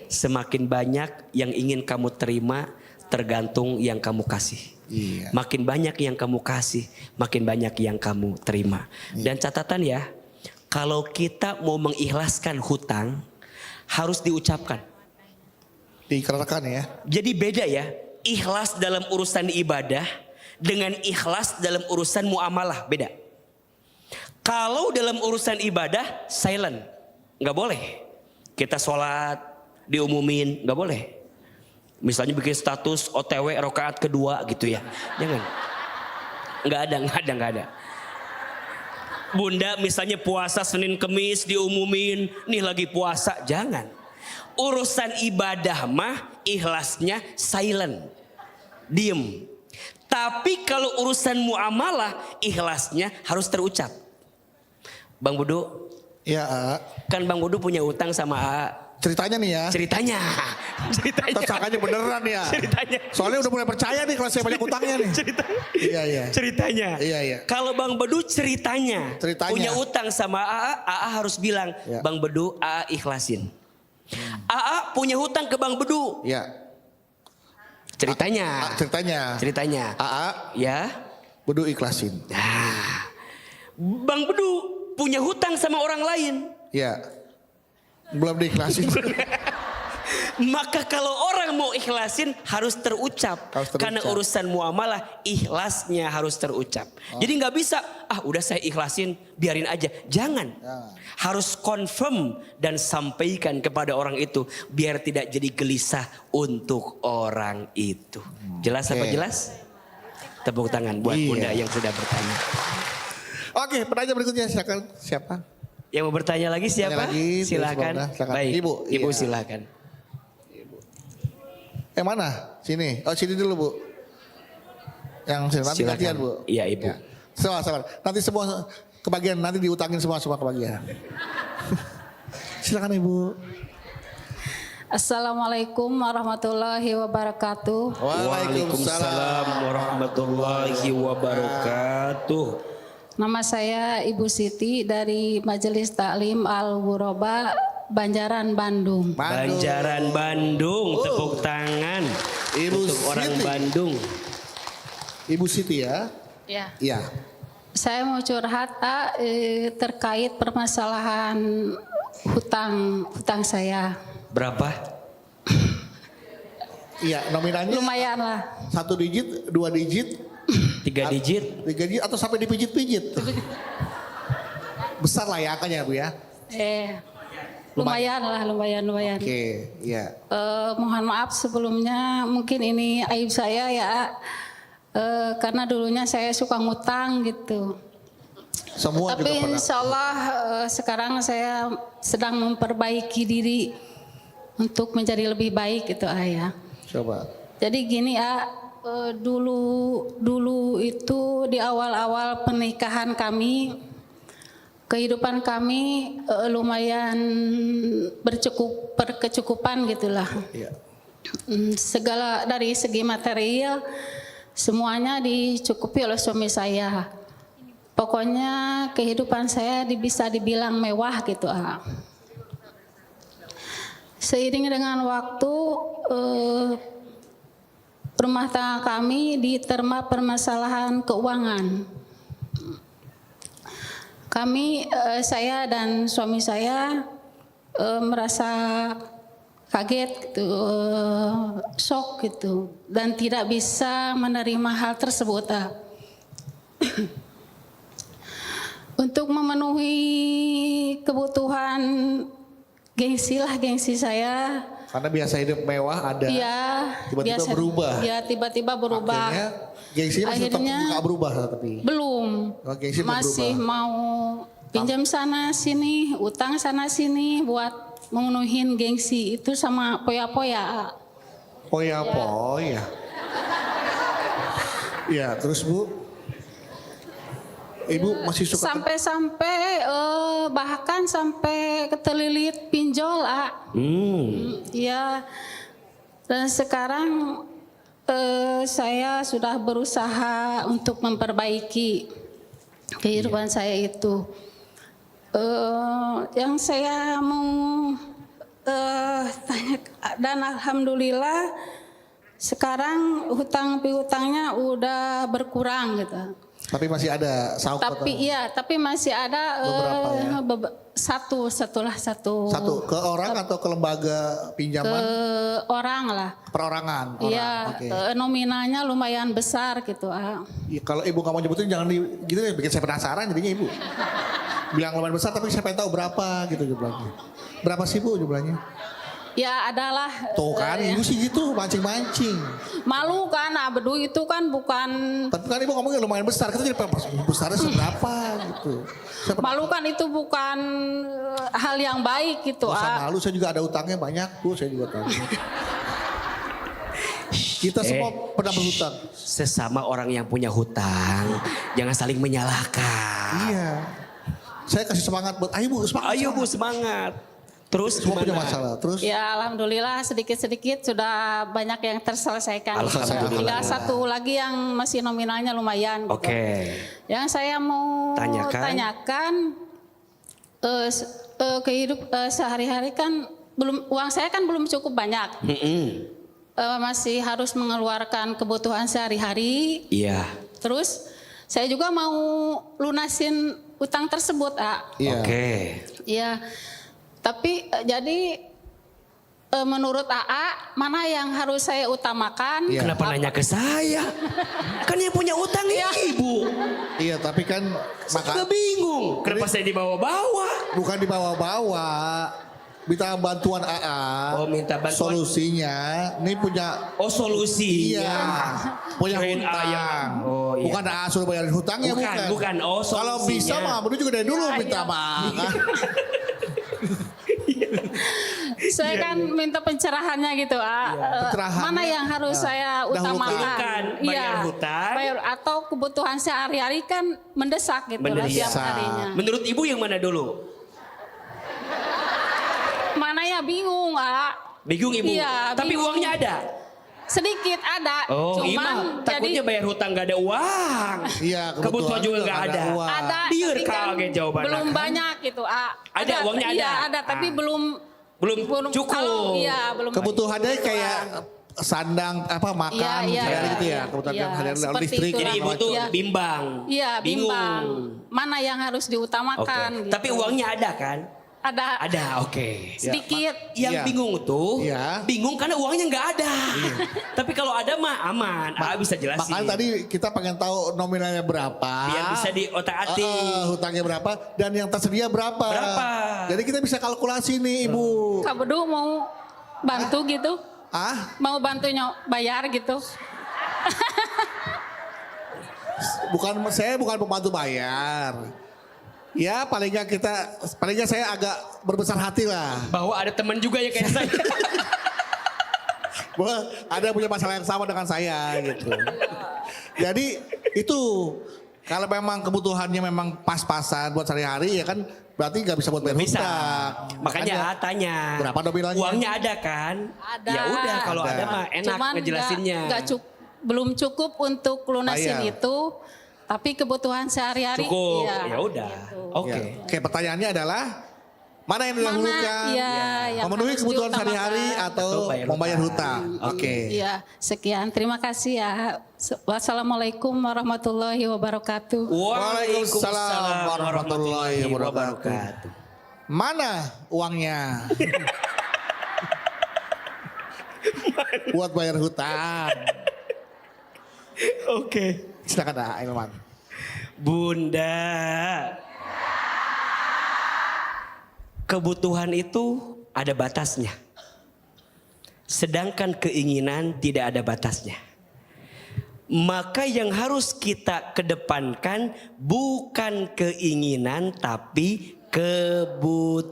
Semakin banyak yang ingin kamu terima, tergantung yang kamu kasih. Iya. Makin banyak yang kamu kasih, makin banyak yang kamu terima. Dan catatan ya, kalau kita mau mengikhlaskan hutang, harus diucapkan. Dikerahkan ya. Jadi beda ya, ikhlas dalam urusan ibadah dengan ikhlas dalam urusan muamalah, beda. Kalau dalam urusan ibadah, silent, nggak boleh. Kita sholat, diumumin, nggak boleh. Misalnya bikin status OTW rakaat kedua gitu ya, jangan. Nggak ada. Bunda misalnya puasa Senin Kemis diumumin, nih lagi puasa, jangan. Urusan ibadah mah ikhlasnya silent, diem. Tapi kalau urusan muamalah ikhlasnya harus terucap. Bang Budu, Ya, kan Bang Budu punya utang sama A. ceritanya nih ya. Ceritanya. Tersangkanya beneran ya. Ceritanya. Soalnya udah mulai percaya nih kalau saya banyak utangnya nih. Iya. Ceritanya. Iya. Kalau Bang Bedu ceritanya. Punya utang sama AA harus bilang, Ya. Bang Bedu, AA ikhlasin. AA punya hutang ke Bang Bedu. Iya. Ceritanya. Ceritanya. AA, Ya. Bedu ikhlasin. Nah. Bang Bedu punya hutang sama orang lain. Iya. Belum diikhlasin. Maka kalau orang mau ikhlasin harus terucap. Karena urusan muamalah ikhlasnya harus terucap. Jadi nggak bisa, udah saya ikhlasin biarin aja. Jangan. Harus confirm dan sampaikan kepada orang itu. Biar tidak jadi gelisah untuk orang itu. Jelas apa jelas? Tepuk tangan buat Bunda yang sudah bertanya. Oke, pertanyaan berikutnya siapa? Yang mau bertanya lagi siapa? Lagi, silakan. silakan. Baik, Ibu, Ibu iya. silakan. Mana? Sini. Oh, sini dulu, Bu. Yang sini. Nanti Silakan. gantian, Bu. Iya, Ibu. Ya. Sabar. Nanti semua kebagian, nanti diutangin semua kebagian. Silakan, Ibu. Assalamualaikum warahmatullahi wabarakatuh. Waalaikumsalam warahmatullahi wabarakatuh. Nama saya Ibu Siti dari Majelis Taklim Al-Ghuraba, Banjaran, Bandung. Banjaran Bandung, tepuk tangan Ibu untuk orang Siti. Bandung. Ibu Siti ya? Ya. Iya. Saya mau curhat terkait permasalahan hutang saya. Berapa? Iya, nominalnya Lumayan lah. 1 digit, 2 digit, 3 digit? 3 digit atau sampai dipijit-pijit. Besar lah ya angkanya Bu ya. Lumayan lah, lumayan. Oke, iya. Mohon maaf sebelumnya, mungkin ini aib saya ya. Karena dulunya saya suka ngutang gitu. Semua juga Tapi pernah. insya Allah sekarang saya sedang memperbaiki diri untuk menjadi lebih baik gitu ayah. Coba. Jadi gini ya, dulu itu di awal-awal pernikahan kami, kehidupan kami lumayan berkecukupan gitulah. Iya. Segala dari segi material semuanya dicukupi oleh suami saya. Pokoknya kehidupan saya bisa dibilang mewah gitu. Seiring dengan waktu rumah tangga kami diterima permasalahan keuangan. Kami, saya dan suami saya merasa kaget gitu, shock gitu, dan tidak bisa menerima hal tersebut. Untuk memenuhi kebutuhan gengsi saya. Karena biasa hidup mewah ada. Iya. Tiba-tiba berubah. Iya, tiba-tiba berubah. Akhirnya gengsinya masih tetap nggak berubah tapi. Belum. Oh, gengsi Masih berubah. mau pinjam sana sini, utang sana sini buat memenuhin gengsi itu sama poya-poya. Poya-poya. Ya, terus Bu. Ibu masih suka Sampai-sampai bahkan sampai ketelilit pinjol, Iya. Dan sekarang saya sudah berusaha untuk memperbaiki kehidupan saya itu. Yang saya mau tanya, dan alhamdulillah sekarang hutang piutangnya udah berkurang gitu. tapi masih ada sauk Tapi masih ada Beberapa ya? satu ke orang atau ke lembaga pinjaman orang lah. perorangan orang. Iya, Oke. nominalnya lumayan besar gitu. Ya, kalau Ibu nggak mau nyebutin jangan gitu ya, bikin saya penasaran jadinya Ibu. Bilang lumayan besar tapi saya pengen tahu berapa gitu jumlahnya. Berapa sih Bu jumlahnya? Ya adalah. Tuh kan Ibu sih gitu mancing-mancing. Malu kan, Abdu itu kan bukan. Tapi kan Ibu ngomongnya lumayan besar, kita jadi besarnya seberapa gitu. Malu kan itu bukan hal yang baik gitu. Gak usah malu, saya juga ada utangnya banyak Bu, saya juga tahu. Kita semua pernah berhutang. Sesama orang yang punya hutang, jangan saling menyalahkan. Iya. Saya kasih semangat buat ayo Bu, semangat. Ayo Bu, semangat. Terus Semua punya gimana? masalah. Terus Ya alhamdulillah sedikit-sedikit sudah banyak yang terselesaikan. Alhamdulillah. Tinggal satu lagi yang masih nominalnya lumayan. Gitu. Oke. Yang saya mau tanyakan sehari-hari kan uang saya kan belum cukup banyak. Masih harus mengeluarkan kebutuhan sehari-hari. Iya. Terus saya juga mau lunasin utang tersebut, iya. Oke. Iya. Tapi jadi menurut AA mana yang harus saya utamakan? Iya. Kenapa nanya ke saya? Kan yang punya utang Ibu. Iya, tapi kan Saya juga bingung. Kenapa saya dibawa-bawa? bukan dibawa-bawa. Minta bantuan AA. Oh, minta bantuan. Solusinya, ini punya Oh, solusinya. iya, punya Kirain hutang. ayam. Oh, iya. Bukan AA suruh bayarin hutangnya, Bukan. Oh, Kalau solusinya. bisa mah, Budi juga dari dulu Iya, minta iya. maaf. Saya kan minta pencerahannya gitu, Pencerahannya, mana yang harus saya utamakan? Dahulukan bayar hutang. Bayar, atau kebutuhan sehari-hari kan mendesak gitu lah tiap Mendesak. harinya. Menurut Ibu yang mana dulu? Mana ya bingung, Bingung ibu. Iya, Tapi bingung. uangnya ada. Sedikit ada, Oh iya, cuman takutnya jadi bayar hutang gak ada uang. Iya, Kebutuhan juga gak ada. uang. ada Biar tapi kan kaget jawabannya, belum kan? banyak gitu. Ada, uangnya ada. Iya, ada tapi Ah. belum Belum cukup. Kalau, iya, belum. Kebutuhannya kayak sandang makan Iya, sehari iya. gitu ya. Kebutuhan Iya, harian seperti listrik. itulah. Jadi ibu tuh Iya. bimbang. Iya, Bingung. bimbang. Mana yang harus Oke. diutamakan gitu. Tapi uangnya ada kan? ada Ada, oke. sedikit. Yang Iya. bingung tuh, Iya. bingung karena uangnya nggak ada. Tapi kalau ada mah aman, bisa jelasin. Makanya tadi kita pengen tahu nominalnya berapa. Biar bisa diotak-atik. Hutangnya berapa dan yang tersedia berapa. Berapa. Jadi kita bisa kalkulasi nih Ibu. Kak Bedu mau bantu gitu? Mau bantunya bayar gitu? Saya bukan pembantu bayar. Ya paling nggak saya agak berbesar hati lah. Bahwa ada teman juga yang kayak saya. Bahwa ada punya masalah yang sama dengan saya gitu. Jadi itu kalau memang kebutuhannya memang pas-pasan buat sehari-hari ya kan berarti nggak bisa buat bayar Bisa. hutang. Makanya tanya. Berapa nominalnya? Uangnya ada kan? Ada. Ya udah kalau Ada. ada mah enak Cuman ngejelasinnya. belum cukup untuk lunasin Bayar. itu. Tapi kebutuhan sehari-hari Cukup. iya, Ya udah. gitu. Oke. Ya. Oke, pertanyaannya adalah mana yang didahulukan? Iya, yang Memenuhi harus kebutuhan diutamakan. sehari atau bayar membayar hutang. hutang? Oke. Iya, sekian. Terima kasih ya. Wassalamualaikum warahmatullahi wabarakatuh. Waalaikumsalam warahmatullahi wabarakatuh. Mana uangnya? Buat bayar hutang. Oke. Silakan Ilman. Bunda. Kebutuhan itu ada batasnya. Sedangkan keinginan tidak ada batasnya. Maka yang harus kita kedepankan bukan keinginan tapi kebutuhan.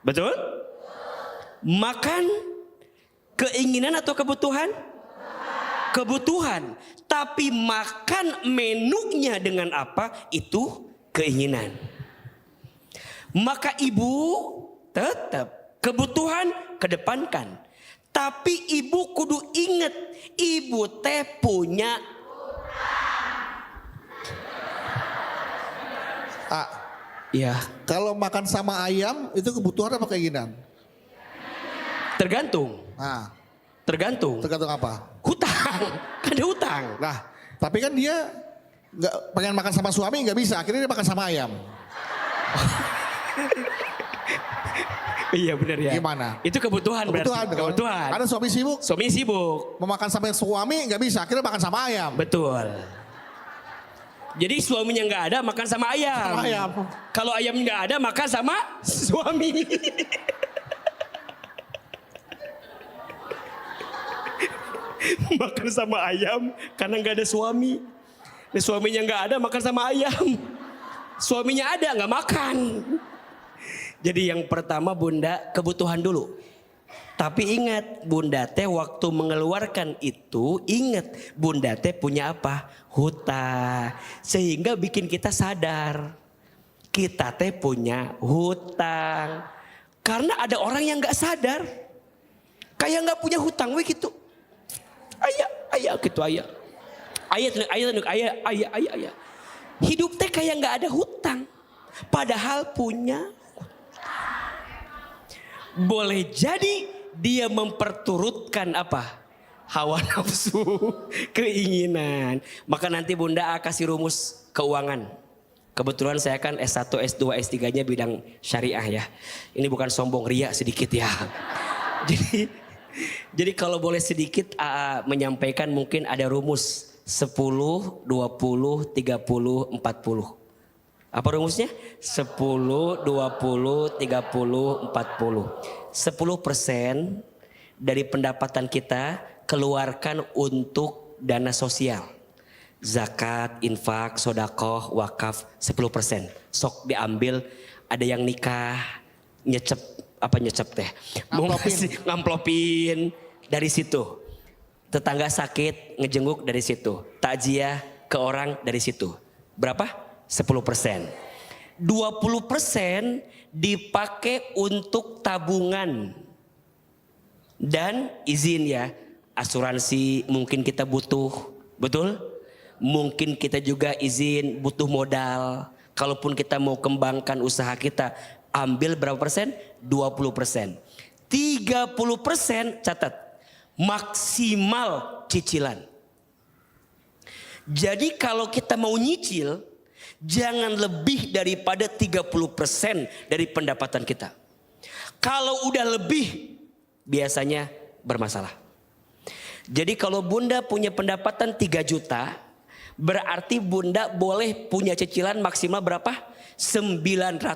Betul? Makan keinginan atau kebutuhan? Kebutuhan. Tapi makan menunya dengan apa? Itu keinginan. Maka ibu tetap kebutuhan kedepankan. Tapi ibu kudu inget, ibu teh punya. Ya, Kalau makan sama ayam itu kebutuhan apa keinginan? tergantung. Nah, Tergantung. tergantung apa? Hutang, ada hutang. Nah, tapi kan dia nggak pengen makan sama suami nggak bisa, akhirnya dia makan sama ayam. Iya benar ya. Gimana? Itu kebutuhan berarti. Kebutuhan. Kan? Kebutuhan. Ada suami sibuk, Suami sibuk. mau makan sama suami nggak bisa, akhirnya makan sama ayam. Betul. Jadi suaminya nggak ada makan sama ayam. Sama ayam. Kalau ayam nggak ada makan sama suami. Makan sama ayam karena nggak ada suami. Nah, suaminya nggak ada makan sama ayam. Suaminya ada nggak makan. Jadi yang pertama bunda kebutuhan dulu. Tapi ingat bunda teh waktu mengeluarkan itu ingat bunda teh punya apa? Hutang. Sehingga bikin kita sadar. Kita teh punya hutang. Karena ada orang yang gak sadar. Kayak gak punya hutang we gitu. Ayah gitu ayah. Ayah. Hidup teh kayak gak ada hutang. Padahal punya. Boleh jadi dia memperturutkan apa? Hawa nafsu, keinginan. Maka nanti bunda kasih rumus keuangan. Kebetulan saya kan S1, S2, S3-nya bidang syariah ya. Ini bukan sombong, ria sedikit ya. Jadi kalau boleh sedikit menyampaikan mungkin ada rumus 10, 20, 30, 40. Apa rumusnya? 10, 20, 30, 40. 10% dari pendapatan kita keluarkan untuk dana sosial. Zakat, infak, sodakoh, wakaf 10%. Sok diambil, ada yang nikah, nyecep teh. Ngamplopin dari situ. Tetangga sakit, ngejenguk dari situ. Takziah ke orang dari situ. Berapa? 10%. 20% dipakai untuk tabungan. Dan izin ya, asuransi mungkin kita butuh, betul? Mungkin kita juga izin butuh modal. Kalaupun kita mau kembangkan usaha kita, ambil berapa persen? 20%. 30% catat, maksimal cicilan. Jadi kalau kita mau nyicil, jangan lebih daripada 30% dari pendapatan kita. Kalau udah lebih, biasanya bermasalah. Jadi kalau bunda punya pendapatan 3 juta, berarti bunda boleh punya cicilan maksimal berapa? 900.000.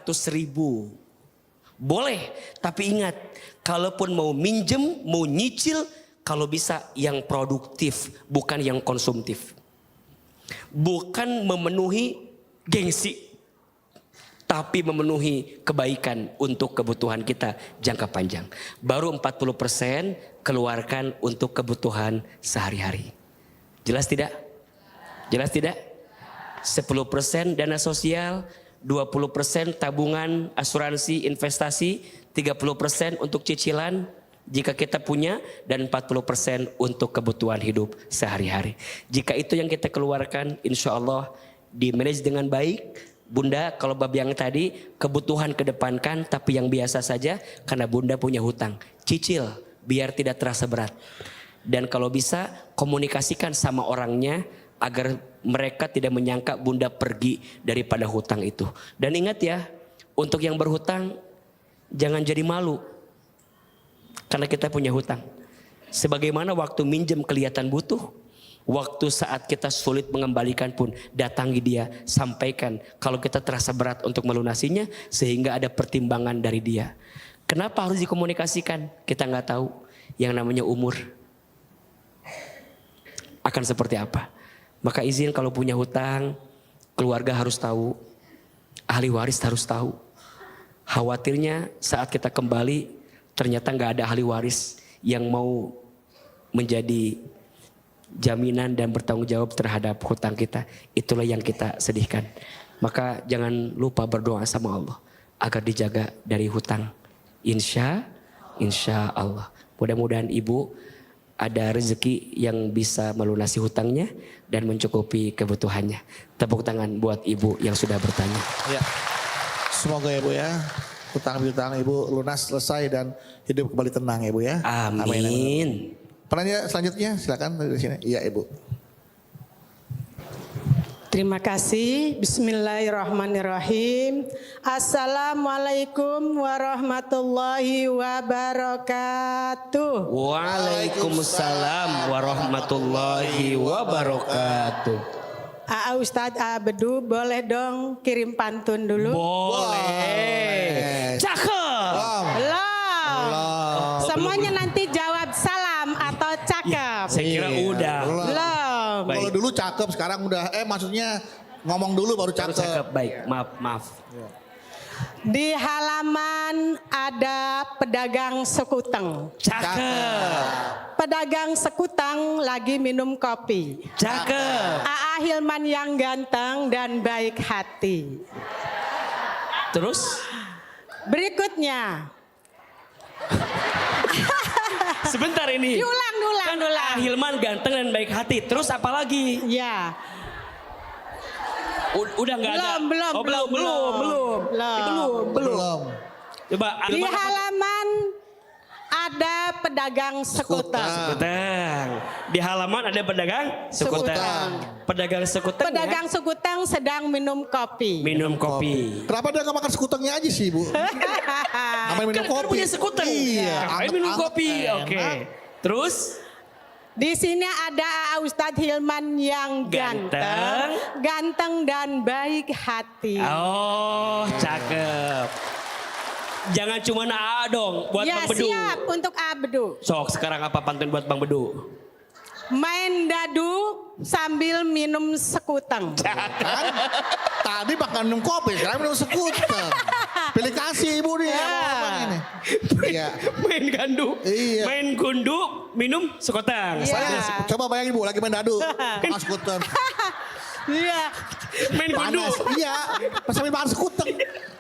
Boleh, tapi ingat, kalaupun mau minjem, mau nyicil, kalau bisa yang produktif, bukan yang konsumtif. Bukan memenuhi gengsi, tapi memenuhi kebaikan untuk kebutuhan kita jangka panjang. Baru 40% keluarkan untuk kebutuhan sehari-hari. Jelas tidak? Jelas tidak? 10% dana sosial, 20% tabungan, asuransi, investasi, 30% untuk cicilan jika kita punya, dan 40% untuk kebutuhan hidup sehari-hari. Jika itu yang kita keluarkan, insya Allah di manage dengan baik. Bunda kalau bab yang tadi kebutuhan kedepankan, tapi yang biasa saja karena bunda punya hutang. Cicil biar tidak terasa berat. Dan kalau bisa komunikasikan sama orangnya agar mereka tidak menyangka bunda pergi daripada hutang itu. Dan ingat ya, untuk yang berhutang jangan jadi malu karena kita punya hutang. Sebagaimana waktu minjem kelihatan butuh, waktu saat kita sulit mengembalikan pun datangi dia, sampaikan kalau kita terasa berat untuk melunasinya, sehingga ada pertimbangan dari dia. Kenapa harus dikomunikasikan? Kita nggak tahu yang namanya umur akan seperti apa. Maka izin kalau punya hutang, keluarga harus tahu, ahli waris harus tahu. Khawatirnya saat kita kembali ternyata nggak ada ahli waris yang mau menjadi jaminan dan bertanggung jawab terhadap hutang kita. Itulah yang kita sedihkan. Maka jangan lupa berdoa sama Allah agar dijaga dari hutang. Insya Allah. Mudah-mudahan ibu ada rezeki yang bisa melunasi hutangnya dan mencukupi kebutuhannya. Tepuk tangan buat ibu yang sudah bertanya. Ya. Semoga ya Bu ya, hutang-hutang ibu lunas, selesai, dan hidup kembali tenang ya Bu ya. Amin. Pertanyaan selanjutnya silakan dari sini. Iya Ibu. Terima kasih. Bismillahirrahmanirrahim. Assalamualaikum warahmatullahi wabarakatuh. Waalaikumsalam warahmatullahi wabarakatuh. Ustadz Abdu, boleh dong kirim pantun dulu? Boleh. Cakep. Belum. Semuanya nanti jawab salam atau cakep. Saya kira udah. Belum. Baik. Kalau dulu cakep, sekarang udah maksudnya ngomong dulu baru cakep. Cakep, baik. Maaf. Di halaman ada pedagang sekuteng. Cakep. Pedagang sekuteng lagi minum kopi. Cakep. Aa Hilman yang ganteng dan baik hati. Terus? Berikutnya. Sebentar ini. Diulang. Kan Hilman ganteng dan baik hati. Terus apa lagi? Ya. Udah nggak ada. Belum. Coba. Di halaman ada pedagang sekuteng. Di halaman ada pedagang sekuteng. Pedagang sekuteng. Pedagang sekuteng sedang minum kopi. Minum kopi. Kenapa dia nggak makan sekutengnya aja sih Bu? Ngapain minum Kan kopi? punya sekuteng. Iya. Ngapain minum kopi? Oke. Terus? Di sini ada Ustadz Hilman yang ganteng dan baik hati. Oh, cakep. Jangan cuma A dong buat Ya Bang Bedu. siap untuk Abdu. Sok, sekarang apa pantun buat Bang Bedu? Main dadu sambil minum sekuteng. Kan? Tadi makan minum kopi, sekarang minum sekuteng. Pilih kasih Ibu nih. Ini. Iya. Main gandu. Iya. Main gundu, minum sekoteng. Iya. Coba bayangin Bu, lagi main dadu. Makan sekuteng. Iya. Main gundu. Panas. Iya. Pas sambil makan sekuteng.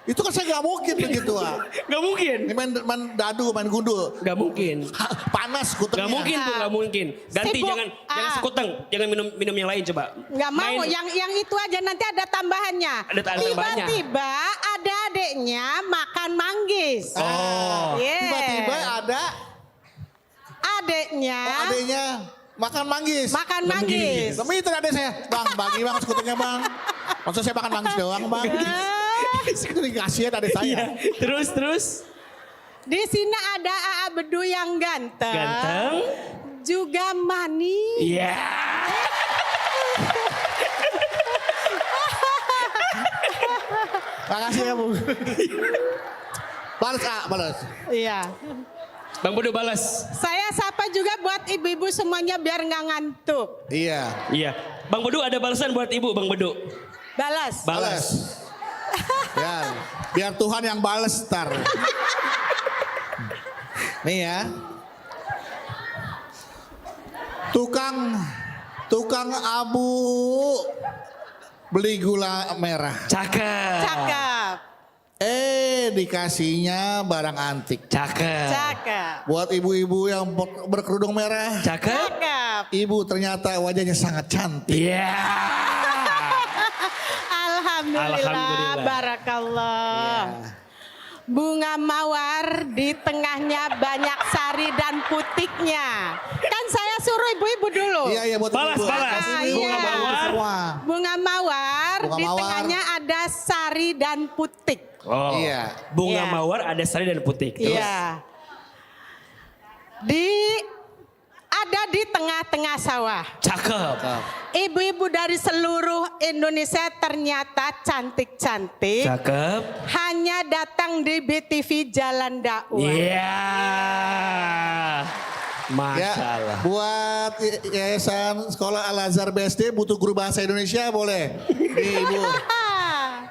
Itu kan saya nggak mungkin begitu ah. Gak mungkin. Ini main dadu, main gundul. Gak mungkin. Panas skuternya. Gak mungkin tuh, gak mungkin. Ganti, Sibuk. jangan sekuteng. Jangan minum yang lain coba. Nggak mau, Main. yang itu aja nanti ada tambahannya. Ada tambahannya. Tiba-tiba ada adiknya makan manggis. Oh. Yeah. Tiba-tiba ada Adiknya adiknya makan manggis. makan manggis. Demi itu adek saya. Bang, bagi bang skuternya bang. Maksud saya makan manggis doang bang. Skuter dikasih adek saya. Iya. Terus. Di sini ada AA Bedu yang ganteng. Ganteng. Juga manis. Iya. Makasih ya bu. Balas balas. Iya. Bang Bedu balas. Saya sapa juga buat ibu-ibu semuanya biar nggak ngantuk. Iya. Iya. Bang Bedu ada balasan buat ibu, Bang Bedu. Balas. Balas. Ya, biar Tuhan yang balas ntar. Nih ya. Tukang abu beli gula merah. Cakep. Cakep. Dikasihnya barang antik. Cakep. Cakep. Buat ibu-ibu yang berkerudung merah. Cakep. Cakep. Ibu ternyata wajahnya sangat cantik. Iya. Alhamdulillah. Alhamdulillah. Barakallah. Bunga mawar di tengahnya banyak sari dan putiknya. Kan saya suruh ibu-ibu dulu. Iya buat Balas, ibu-ibu. balas. Iya. Bunga mawar. Semua. Bunga mawar Bunga di mawar. tengahnya ada sari dan putik. Oh. Iya. Bunga Iya. mawar ada sari dan putih. Terus. Iya. Ada di tengah-tengah sawah. Cakep. Ibu-ibu dari seluruh Indonesia ternyata cantik-cantik. Cakep. Hanya datang di BTV Jalan Dakwah. Iya. Ya, Masalah. buat Yayasan Sekolah Al Azhar BSD butuh guru bahasa Indonesia boleh. Nih Ibu.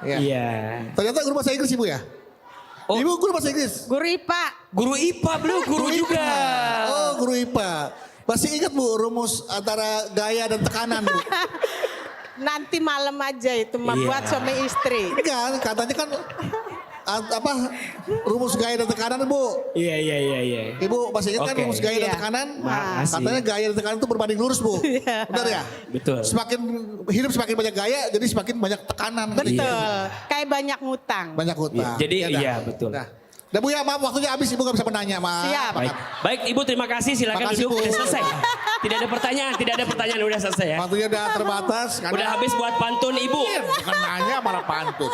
Ya. Iya. Ternyata guru bahasa Inggris Ibu ya? Oh. Ibu guru bahasa Inggris? Guru IPA. Guru IPA belum, guru juga. Oh guru IPA. Masih ingat Bu rumus antara gaya dan tekanan Bu? Nanti malam aja itu membuat Iya. suami istri. Enggak, katanya kan rumus gaya dan tekanan Bu. Iya. Ibu masih ingat kan Oke. rumus gaya dan Iya. tekanan? Makasih. Katanya gaya dan tekanan itu berbanding lurus Bu. Benar ya? Betul. Semakin hidup semakin banyak gaya, jadi semakin banyak tekanan. Betul. Kayak banyak ngutang. Banyak hutang. Iya, jadi dah. iya, betul. Nah, udah Bu ya, maaf waktunya habis Ibu gak bisa menanya. Maaf. Siap. Baik Ibu terima kasih, silakan Makasih, duduk. Bu. Udah selesai. Tidak ada pertanyaan, udah selesai ya. Waktunya udah terbatas. Udah habis buat pantun Ibu. Bukan nanya malah pantun.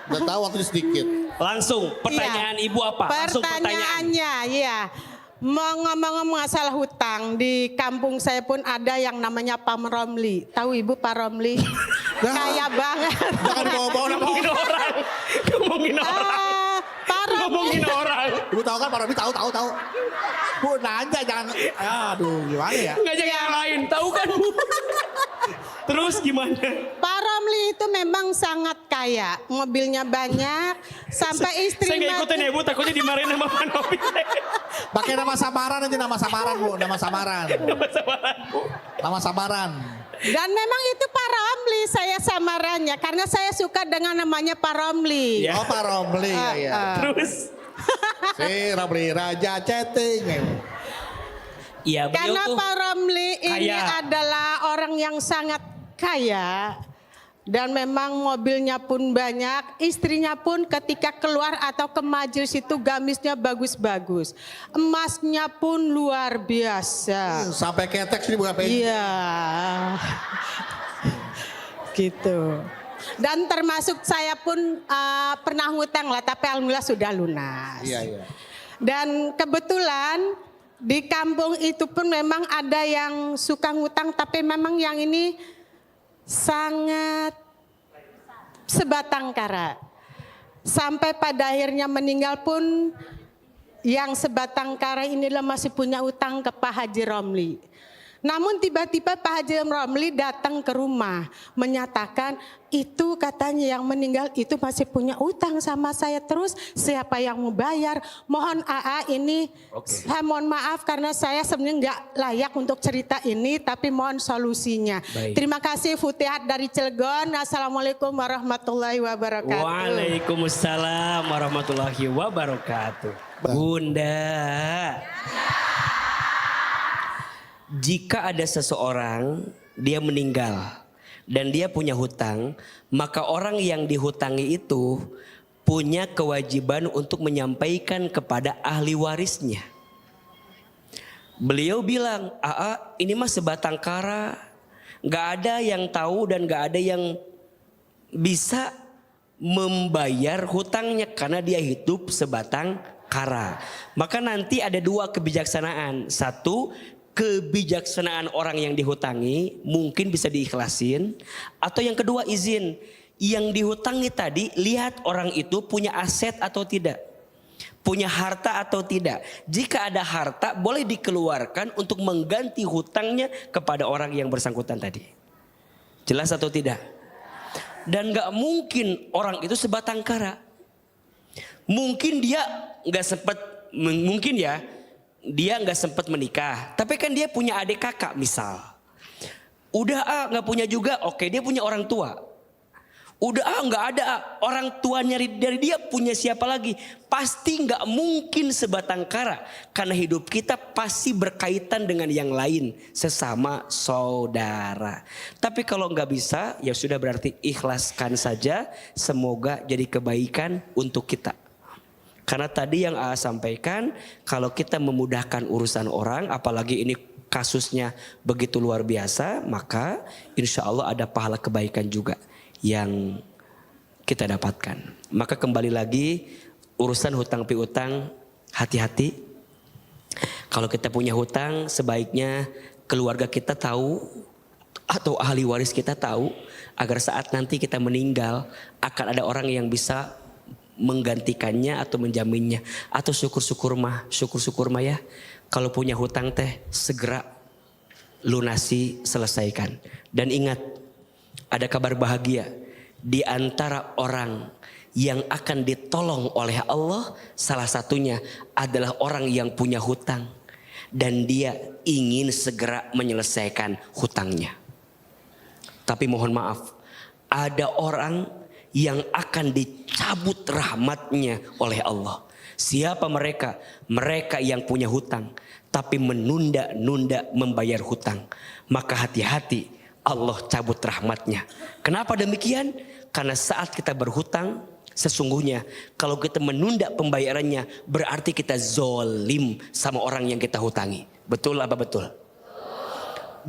Udah tahu waktunya sedikit. Langsung pertanyaan Iya. Ibu apa? Langsung pertanyaan. Pertanyaannya, iya. Mau ngomong-ngomong masalah hutang, di kampung saya pun ada yang namanya Pak Romli. Tahu Ibu Pak Romli? Kaya banget. Jangan bawa-bawa nama Ngomongin orang. Ngomongin orang. Pak Romli. Ngomongin orang. Ibu tahu kan Pak Robi tahu. Bu nanya jangan. Aduh gimana ya? Ngajak yang lain. Tahu kan Bu? Terus gimana? Pak Romli itu memang sangat kaya, mobilnya banyak, sampai istri Saya nggak ikutin ya Bu, takutnya dimarahin sama Pak Novi. Pakai nama samaran aja, nama samaran Bu, nama samaran. Nama samaran. Dan memang itu Pak Romli saya samarannya, karena saya suka dengan namanya Pak Romli. Ya. Oh Pak Romli ya. Terus? Si Romli Raja Chatting. Iya beliau Karena tuh Pak Romli ini kaya. adalah orang yang sangat kaya. Dan memang mobilnya pun banyak, istrinya pun ketika keluar atau ke majelis itu gamisnya bagus-bagus. Emasnya pun luar biasa. Sampai ketek sini Bu apa ini? Iya. Gitu. Dan termasuk saya pun pernah ngutang lah, tapi alhamdulillah sudah lunas. Iya. Dan kebetulan di kampung itu pun memang ada yang suka ngutang, tapi memang yang ini sangat sebatang kara. Sampai pada akhirnya meninggal pun yang sebatang kara inilah masih punya utang ke Pak Haji Romli. Namun tiba-tiba Pak Haji Romli datang ke rumah menyatakan itu katanya yang meninggal itu masih punya utang sama saya, terus siapa yang mau bayar? Mohon AA ini saya mohon maaf karena saya sebenarnya nggak layak untuk cerita ini, tapi mohon solusinya. Baik. Terima kasih. Futihat dari Cilegon. Assalamualaikum warahmatullahi wabarakatuh. Waalaikumsalam warahmatullahi wabarakatuh. Bunda, jika ada seseorang dia meninggal dan dia punya hutang, maka orang yang dihutangi itu punya kewajiban untuk menyampaikan kepada ahli warisnya. Beliau bilang, "Aa, ini mah sebatang kara, nggak ada yang tahu dan nggak ada yang bisa membayar hutangnya karena dia hidup sebatang kara." Maka nanti ada dua kebijaksanaan. Satu, kebijaksanaan orang yang dihutangi mungkin bisa diikhlasin, atau yang kedua izin yang dihutangi tadi lihat orang itu punya aset atau tidak, punya harta atau tidak. Jika ada harta boleh dikeluarkan untuk mengganti hutangnya kepada orang yang bersangkutan tadi. Jelas atau tidak? Dan gak mungkin orang itu sebatang kara. Mungkin dia gak sempat, mungkin ya dia nggak sempat menikah, tapi kan dia punya adik kakak misal. Udah nggak punya juga, oke dia punya orang tua. Udah nggak ada orang tuanya dari dia punya siapa lagi? Pasti nggak mungkin sebatang kara, karena hidup kita pasti berkaitan dengan yang lain, sesama saudara. Tapi kalau nggak bisa, ya sudah berarti ikhlaskan saja. Semoga jadi kebaikan untuk kita. Karena tadi yang AA sampaikan, kalau kita memudahkan urusan orang, apalagi ini kasusnya begitu luar biasa, maka insya Allah ada pahala kebaikan juga yang kita dapatkan. Maka kembali lagi, urusan hutang piutang, hati-hati. Kalau kita punya hutang, sebaiknya keluarga kita tahu atau ahli waris kita tahu, agar saat nanti kita meninggal akan ada orang yang bisa menggantikannya atau menjaminnya. Atau syukur-syukur mah ya, kalau punya hutang teh segera lunasi, selesaikan. Dan ingat, ada kabar bahagia di antara orang yang akan ditolong oleh Allah, salah satunya adalah orang yang punya hutang dan dia ingin segera menyelesaikan hutangnya. Tapi mohon maaf, ada orang yang akan dicabut rahmatnya oleh Allah. Siapa mereka? Mereka yang punya hutang tapi menunda-nunda membayar hutang. Maka hati-hati, Allah cabut rahmatnya. Kenapa demikian? Karena saat kita berhutang, sesungguhnya kalau kita menunda pembayarannya berarti kita zolim sama orang yang kita hutangi. Betul apa betul?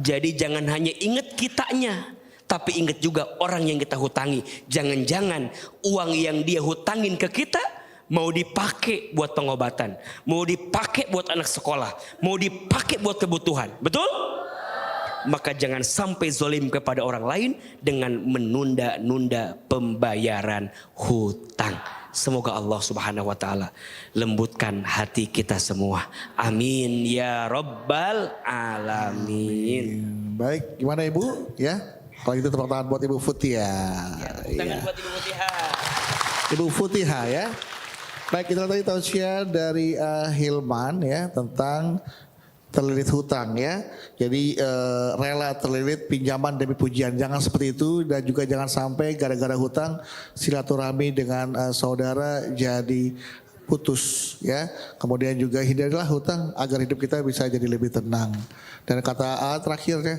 Jadi jangan hanya ingat kitanya, tapi ingat juga orang yang kita hutangi. Jangan-jangan uang yang dia hutangin ke kita mau dipakai buat pengobatan, mau dipakai buat anak sekolah, mau dipakai buat kebutuhan. Betul? Maka jangan sampai zolim kepada orang lain dengan menunda-nunda pembayaran hutang. Semoga Allah Subhanahu wa taala lembutkan hati kita semua. Amin ya rabbal alamin. Baik, gimana Ibu? Ya. Kalau gitu tepuk tangan buat Ibu Futia. Tangan buat Ibu Futia. Ibu Futia ya. Baik, kita tadi tausiah dari Hilman ya tentang terlilit hutang ya. Jadi rela terlilit pinjaman demi pujian. Jangan seperti itu, dan juga jangan sampai gara-gara hutang silaturahmi dengan saudara jadi putus ya. Kemudian juga hindarilah hutang agar hidup kita bisa jadi lebih tenang. Dan kata terakhir ya,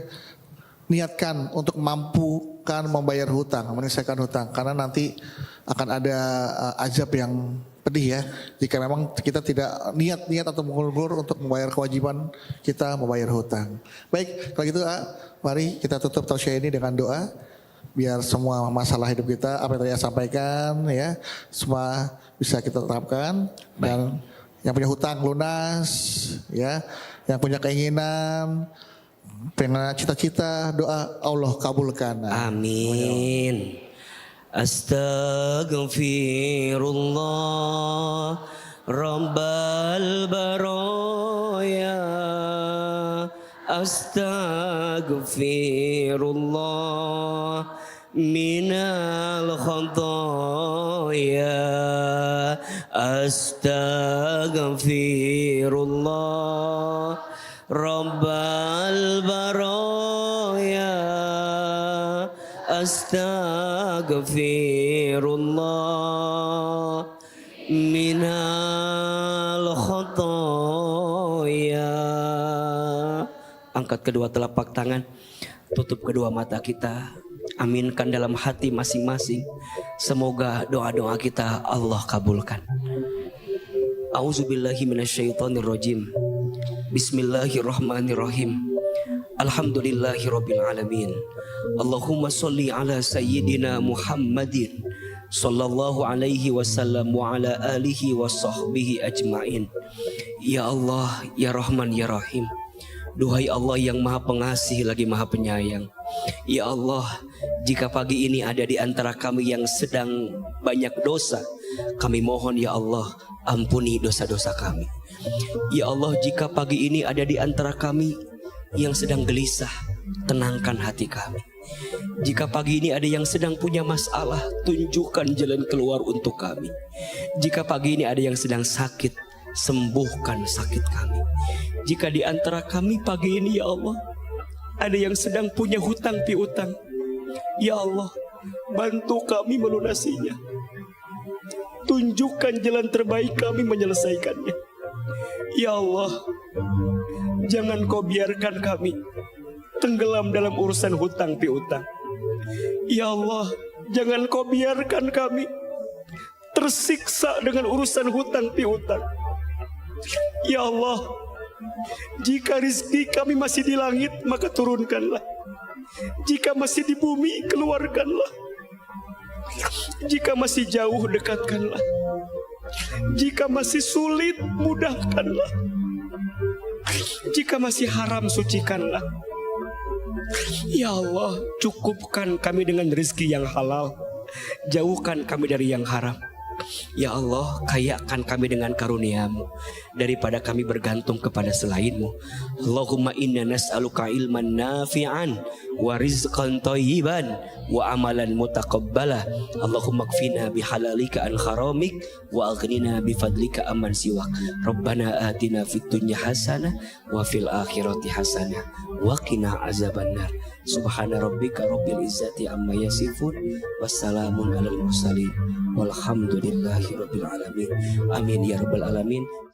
niatkan untuk mampukan membayar hutang, menyelesaikan hutang, karena nanti akan ada azab yang pedih ya jika memang kita tidak niat atau mengulur untuk membayar kewajiban kita membayar hutang. Baik, kalau gitu mari kita tutup tausiah ini dengan doa biar semua masalah hidup kita apa yang tadi saya sampaikan ya semua bisa kita terapkan. Dan yang punya hutang lunas ya, yang punya keinginan, pengen cita-cita, doa Allah kabulkan. Amin. Astaghfirullah Rabbal baraya Astaghfirullah minal khotaya. Astaghfirullah Rabbal baraya. Astaghfirullah minal khotaya. Angkat kedua telapak tangan, tutup kedua mata kita, aminkan dalam hati masing-masing. Semoga doa-doa kita Allah kabulkan. A'udzubillahi minasyaitonirrajim. Bismillahirrahmanirrahim. Alhamdulillahirabbil alamin. Allahumma sholli ala sayyidina Muhammadin sallallahu alaihi wasallam wa ala alihi wa sahbihi ajmain. Ya Allah, ya Rahman, ya Rahim. Duhai Allah yang maha pengasih lagi maha penyayang. Ya Allah, jika pagi ini ada di antara kami yang sedang banyak dosa, kami mohon ya Allah, ampuni dosa-dosa kami. Ya Allah, jika pagi ini ada di antara kami yang sedang gelisah, tenangkan hati kami. Jika pagi ini ada yang sedang punya masalah, tunjukkan jalan keluar untuk kami. Jika pagi ini ada yang sedang sakit, sembuhkan sakit kami. Jika di antara kami pagi ini ya Allah, ada yang sedang punya hutang piutang, ya Allah, bantu kami melunasinya. Tunjukkan jalan terbaik kami menyelesaikannya. Ya Allah, jangan kau biarkan kami tenggelam dalam urusan hutang piutang. Ya Allah, jangan kau biarkan kami tersiksa dengan urusan hutang piutang. Ya Allah, jika rizki kami masih di langit, maka turunkanlah. Jika masih di bumi, keluarkanlah. Jika masih jauh, dekatkanlah. Jika masih sulit, mudahkanlah. Jika masih haram, sucikanlah. Ya Allah, cukupkan kami dengan rezeki yang halal. Jauhkan kami dari yang haram. Ya Allah, kayakan kami dengan karunia-Mu daripada kami bergantung kepada selain-Mu. Allahumma inna nas'aluka ilman nafi'an wa rizqan thayyiban wa amalan mutaqabbala. Allahumma kfina bihalalika an haramik wa aghnina bifadlika amman siwak. Rabbana atina fid dunya hasanah wa fil akhirati hasanah wa qina azabannar. Subhana rabbika rabbil izzati amma yasifun wassalamun alal mursalin walhamdulillahi rabbil alamin. Amin ya rabbal alamin.